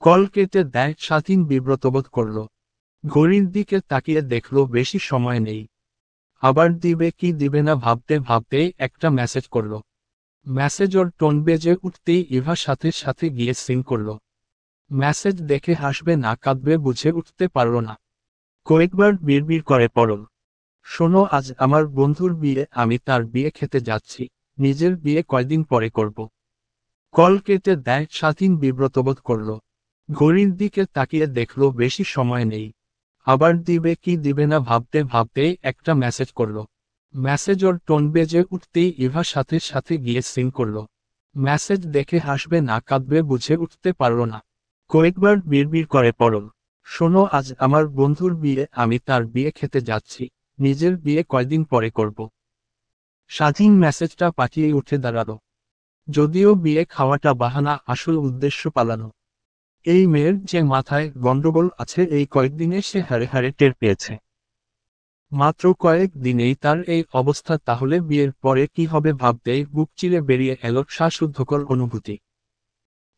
কল কেটে দেয় স্বাধীন বিব্রতবোধ করল। ঘড়ির দিকে তাকিয়ে দেখল বেশি সময় নেই। আবার দিবে কি দিবে না ভাবতে ভাবতেই একটা মেসেজ করল। মেসেজের টোন বেজে উঠতেই ইভা সাথে সাথে গিয়ে সিন করল। মেসেজ দেখে হাসবে না কাঁদবে বুঝে উঠতে পারল না। কয়েকবার বিড়বিড় করে পড়ল, শোনো, আজ আমার বন্ধুর বিয়ে, আমি তার বিয়ে খেতে যাচ্ছি, নিজের বিয়ে কয়দিন পরে করব। কল কেটে দেয় স্বাধীন বিব্রতবোধ করল। ঘড়ির দিকে তাকিয়ে দেখল বেশি সময় নেই। আবার দিবে কি দিবে না ভাবতে ভাবতেই একটা মেসেজ করল। মেসেজের টোন বেজে উঠতেই ইভা সাথে সাথে গিয়ে সিন করল। মেসেজ দেখে হাসবে না কাঁদবে বুঝে উঠতে পারল না। কয়েকবার বিড়বিড় করে পড়ল, শোনো, আজ আমার বন্ধুর বিয়ে, আমি তার বিয়ে খেতে যাচ্ছি, নিজের বিয়ে কয়দিন পরে করব। স্বাধীন মেসেজটা পাঠিয়ে উঠে দাঁড়ালো। যদিও বিয়ে খাওয়াটা বাহানা, আসল উদ্দেশ্য পালানো। এই মেয়ের যে মাথায় গন্ডগোল আছে এই কয়েকদিনে সে হারে হারে টের পেয়েছে। মাত্র কয়েক দিনেই তার এই অবস্থা, তাহলে বিয়ের পরে কি হবে ভাবতেই বুক চিরে বেরিয়ে এলো শ্বাসরুদ্ধকর অনুভূতি।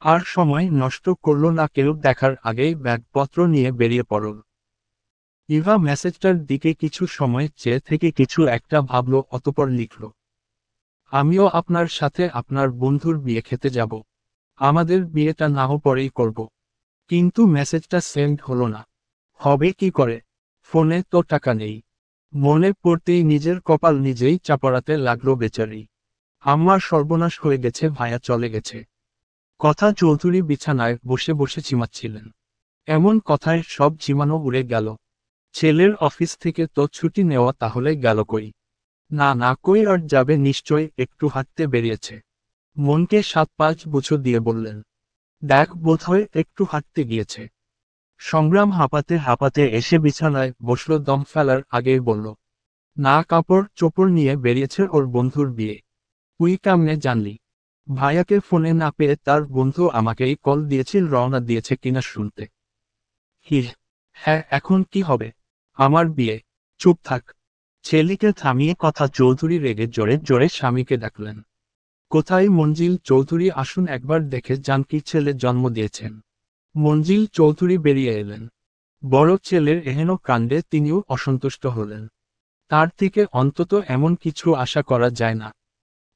আর সময় নষ্ট করল না, কেউ দেখার আগেই ব্যাগপত্র নিয়ে বেরিয়ে পড়ল। ইভা মেসেজটার দিকে কিছু সময় চেয়ে থেকে কিছু একটা ভাবল, অতঃপর লিখল, আমিও আপনার সাথে আপনার বন্ধুর বিয়ে খেতে যাব। আমাদের বিয়েটা নাও পরেই করব। কিন্তু মেসেজটা সেন্ড হলো না। হবে কি করে? ফোনে তো টাকা নেই। মনে পড়তেই নিজের কপাল নিজেই চাপড়াতে লাগলো বেচারি। আমার সর্বনাশ হয়ে গেছে, ভায়া চলে গেছে। কথা চৌধুরী বিছানায় বসে বসে ঝিমাচ্ছিলেন। এমন কথায় সব ঝিমানো উড়ে গেল। ছেলের অফিস থেকে তো ছুটি নেওয়া, তাহলে গেল কই? না না, কই আর যাবে, নিশ্চয় একটু হাঁটতে বেরিয়েছে। মনকে 7-5 বুঝো দিয়ে বললেন, দেখ বোধহয় একটু হাঁটতে গিয়েছে। সংগ্রাম হাঁপাতে হাঁপাতে এসে বিছানায় বসল, দম ফেলার আগেই বলল, না, কাপড় চোপড় নিয়ে বেরিয়েছে ওর বন্ধুর বিয়ে। তুই কেমনে জানলি? ভাইয়াকে ফোনে না পেয়ে তার বন্ধু আমাকেই কল দিয়েছিল রওনা দিয়েছে কিনা শুনতে। হির, হ্যাঁ, এখন কি হবে? আমার বিয়ে। চুপ থাক। ছেলেকে থামিয়ে কথা চৌধুরী রেগে জোরে জোরে স্বামীকে ডাকলেন। কোথায় মঞ্জিল চৌধুরী? আসুন একবার দেখে যান কি ছেলে জন্ম দিয়েছেন। মঞ্জিল চৌধুরী বেরিয়ে এলেন। বড় ছেলের এহেন কাণ্ডে তিনিও অসন্তুষ্ট হলেন। তার থেকে অন্তত এমন কিছু আশা করা যায় না।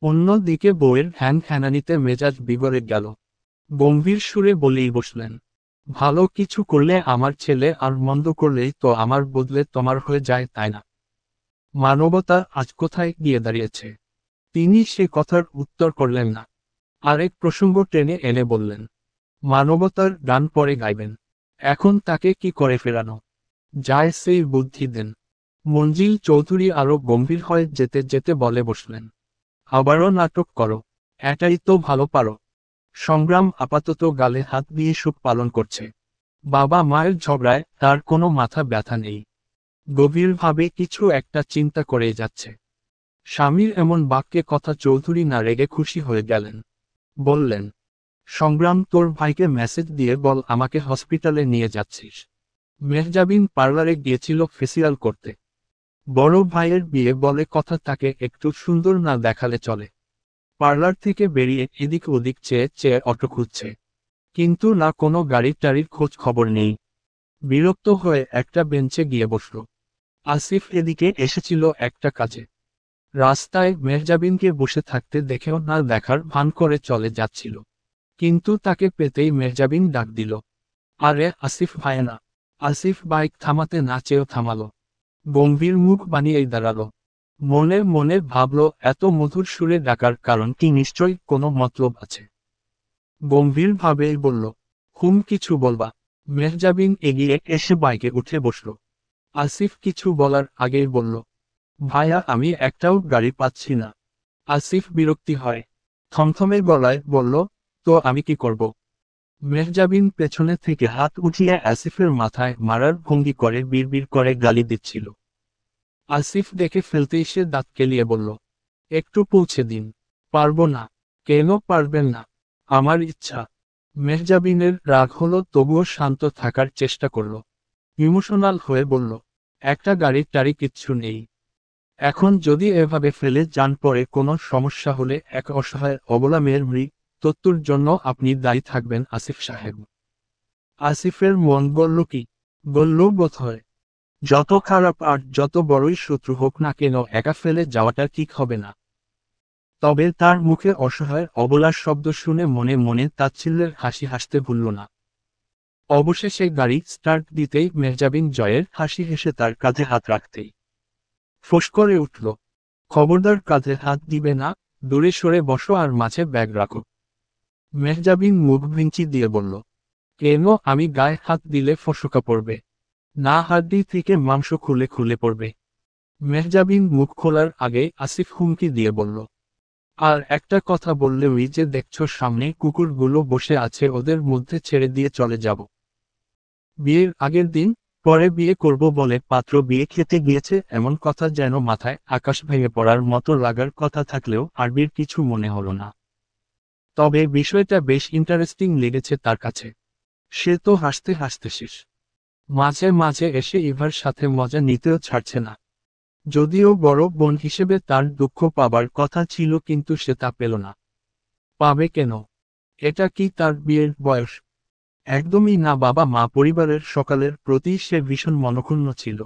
অন্যদিকে বউয়ের হ্যান হ্যানানিতে মেজাজ বিগড়ে গেল। গম্ভীর সুরে বলেই বসলেন, ভালো কিছু করলে আমার ছেলে আর মন্দ করলেই তো আমার বদলে তোমার হয়ে যায়, তাই না? মানবতা আজ কোথায় গিয়ে দাঁড়িয়েছে? তিনি সে কথার উত্তর করলেন না। আরেক প্রসঙ্গ টেনে এনে বললেন, মানবতার গান পরে গাইবেন। এখন তাকে কি করে ফেরানো যায় সেই বুদ্ধি দেন। মঞ্জিল চৌধুরী আরো গম্ভীর হয়ে যেতে যেতে বলে বসলেন, আবারও নাটক করো? এটাই তো ভালো পারো। সংগ্রাম আপাতত গালে হাত দিয়ে সুখ পালন করছে। বাবা মায়ের ঝগড়ায় তার কোনো মাথা ব্যথা নেই। গভীরভাবে কিছু একটা চিন্তা করে যাচ্ছে। স্বামীর এমন বাক্যে কথা চৌধুরী না রেগে খুশি হয়ে গেলেন। বললেন, সংগ্রাম, তোর ভাইকে মেসেজ দিয়ে বল আমাকে হসপিটালে নিয়ে যাচ্ছিস। মেহজাবিন পার্লারে গিয়েছিল ফেসিয়াল করতে। বড় ভাইয়ের বিয়ে বলে কথা, তাকে একটু সুন্দর না দেখালে চলে। পার্লার থেকে বেরিয়ে এদিক ওদিক চেয়ে চেয়ে অটো খুঁজছে, কিন্তু না কোনো গাড়ি টাড়ির খোঁজ খবর নেই। বিরক্ত হয়ে একটা বেঞ্চে গিয়ে বসল। আসিফ এদিকে এসেছিল একটা কাজে। রাস্তায় মেহজাবিনকে বসে থাকতে দেখেও না দেখার ভান করে চলে যাচ্ছিল, কিন্তু তাকে পেতেই মেহজাবিন ডাক দিল, আরে আসিফ ভাইয়া না। আসিফ বাইক থামাতে না চেয়েও থামালো। গম্ভীর মুখ বানিয়েই দাঁড়ালো। মনে মনে ভাবল, এত মধুর সুরে ডাকার কারণ কি? নিশ্চয়ই কোনো মতলব আছে। গম্ভীরভাবেই বলল, কিছু বলবা? মেহজাবিন এগিয়ে এসে বাইকে উঠে বসল। আসিফ কিছু বলার আগেই বলল, ভাইয়া, আমি একটাও গাড়ি পাচ্ছি না। আসিফ বিরক্তি হয়, থমথমে গলায় বলল, তো আমি কি করব? মেহজাবিন পেছনে থেকে হাত উঠিয়ে আসিফের মাথায় মারার ভঙ্গি করে বিড়বিড় করে গালি দিচ্ছিল। আসিফ দেখে ফেলতেই সে দাঁত কেলিয়ে বলল, একটু পৌঁছে দিন। পারবো না। কেন পারবেন না? আমার ইচ্ছা। মেহজাবিনের রাগ হলো, তবুও শান্ত থাকার চেষ্টা করল। ইমোশনাল হয়ে বলল, একটা গাড়ির টাড়ি কিচ্ছু নেই। এখন যদি এভাবে ফেলে যান, পরে কোনো সমস্যা হলে এক অসহায় অবলা মেয়ের মৃত্যুর জন্য আপনি দায়ী থাকবেন আসিফ সাহেব। আসিফের মন বলল, কি বলল বোধ হয়, যত খারাপ আর যত বড়ই শত্রু হোক না কেন একা ফেলে যাওয়াটা ঠিক হবে না। তবে তার মুখে অসহায় অবলার শব্দ শুনে মনে মনে তাচ্ছিল্যের হাসি হাসতে ভুলল না। অবশেষে গাড়ি স্টার্ট দিতেই মেহজাবিন জয়ের হাসি হেসে তার কাঁধে হাত রাখতেই ফোঁস করে উঠল, খবরদার কাঁধে হাত দিবে না, দূরে সরে বসো আর মাঝে ব্যাগ রাখো। মেহজাবিন মুখ ভিঞ্চি দিয়ে বলল, কেন? আমি গায়ে হাত দিলে ফসকা পড়বে না, হাড্ডি থেকে মাংস খুলে খুলে পড়বে। মেহজাবিন মুখ খোলার আগে আসিফ হুমকি দিয়ে বলল, আর একটা কথা বললে ওই যে দেখছো সামনে কুকুরগুলো বসে আছে, ওদের মধ্যে ছেড়ে দিয়ে চলে যাব। বিয়ের আগের দিন, পরে বিয়ে করব বলে পাত্র বিয়ে খেতে গিয়েছে, এমন কথা যেন মাথায় আকাশ ভেঙে পড়ার মতো লাগার কথা থাকলেও আরবির কিছু মনে হলো না। তবে বিষয়টা বেশ ইন্টারেস্টিং লেগেছে তার কাছে। সে তো হাসতে হাসতে শেষ। মাঝে মাঝে এসে ইভার সাথে মজা নিতেও ছাড়ছে না। যদিও বড় বোন হিসেবে তার দুঃখ পাবার কথা ছিল, কিন্তু সে তা পেল না। পাবে কেন? এটা কি তার বিয়ের বয়স? একদমই না। বাবা মা পরিবারের সকালের প্রতি সে ভীষণ মনক্ষুণ্ণ ছিল।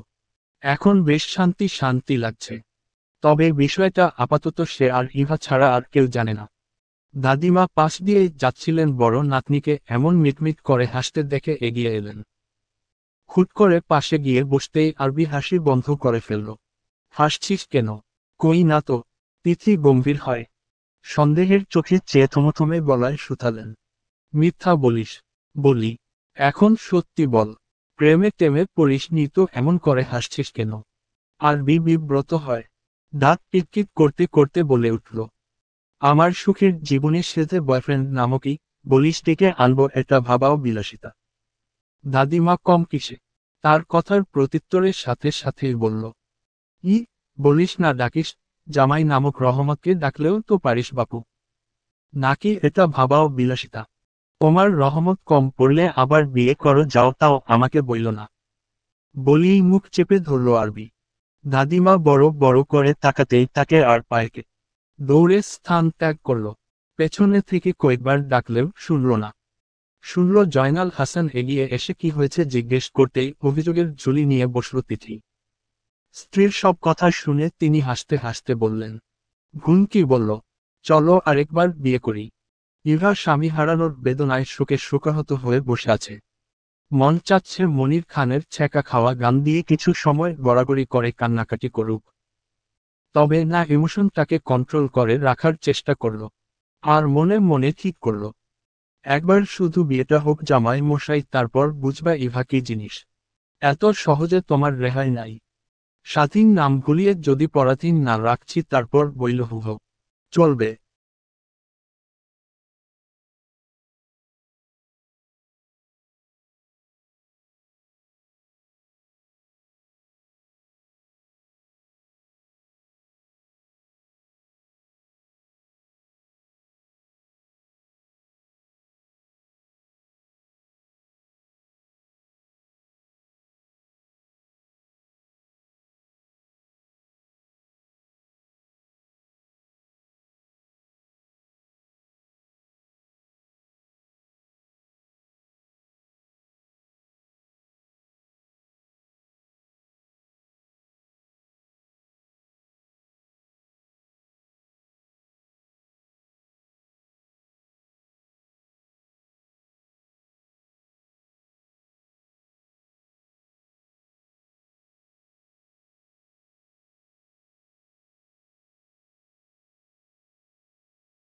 এখন বেশ শান্তি শান্তি লাগছে। তবে বিষয়টা আপাতত সে আর ইভা ছাড়া আর কেউ জানে না। দাদিমা পাশ দিয়ে যাচ্ছিলেন, বড় নাতনিকে এমন মিটমিট করে হাসতে দেখে এগিয়ে এলেন। হুট করে পাশে গিয়ে বসতেই আরবি হাসি বন্ধ করে ফেলল। হাসছিস কেন? কই না তো। তিথি গম্ভীর হয়, সন্দেহের চোখে চেয়ে থমথমে গলায় শুধালেন, মিথ্যা বলিস? বলি। এখন সত্যি বল, প্রেমে টেমে পড়িসনি তো এমন করে হাসছিস কেন? আরবি বিব্রত হয়, দাঁত কিটকিট করতে করতে বলে উঠল, আমার সুখের জীবনের সাথে বয়ফ্রেন্ড নামকই বলিস ডেকে আনবো, এটা ভাবাও বিলাসিতা। দাদিমা কম কিসে? তার কথার প্রত্যুত্তরের সাথে সাথেই বলল, ই, বলিস না ডাকিস, জামাই নামক রহমতকে ডাকলেও তো পারিস বাপু। নাকি এটা ভাবাও বিলাসিতা? তোমার রহমত কম পড়লে আবার বিয়ে করো যাও, তাও আমাকে বইল না। বলিই মুখ চেপে ধরল আরবি। দাদিমা বড় বড় করে তাকাতেই তাকে আর পায়কে দৌড়ে স্থান ত্যাগ করল। পেছনে থেকে কয়েকবার ডাকলেও শুনল না। শুনল জয়নাল হাসান এগিয়ে এসে কি হয়েছে জিজ্ঞেস করতেই অভিযোগের ঝুলি নিয়ে বসল তিথি। স্ত্রীর সব কথা শুনে তিনি হাসতে হাসতে বললেন, গুণ কি বলল, চলো আরেকবার বিয়ে করি। ইভা স্বামী হারানোর বেদনায় শোকে শোকাহত হয়ে বসে আছে। মন চাচ্ছে মনির খানের ছ্যাঁকা খাওয়া গান দিয়ে কিছু সময় গড়াগড়ি করে কান্নাকাটি করুক। তবে না, ইমোশনটাকে কন্ট্রোল করে রাখার চেষ্টা করল। আর মনে মনে ঠিক করল, একবার শুধু বিয়েটা হোক জামাই মশাই, তারপর বুঝবা ইভা কি জিনিস। এত সহজে তোমার রেহাই নাই। স্বাধীন নাম ভুলিয়ে যদি পরাধীন না রাখছি তারপর বইল হুহ, চলবে।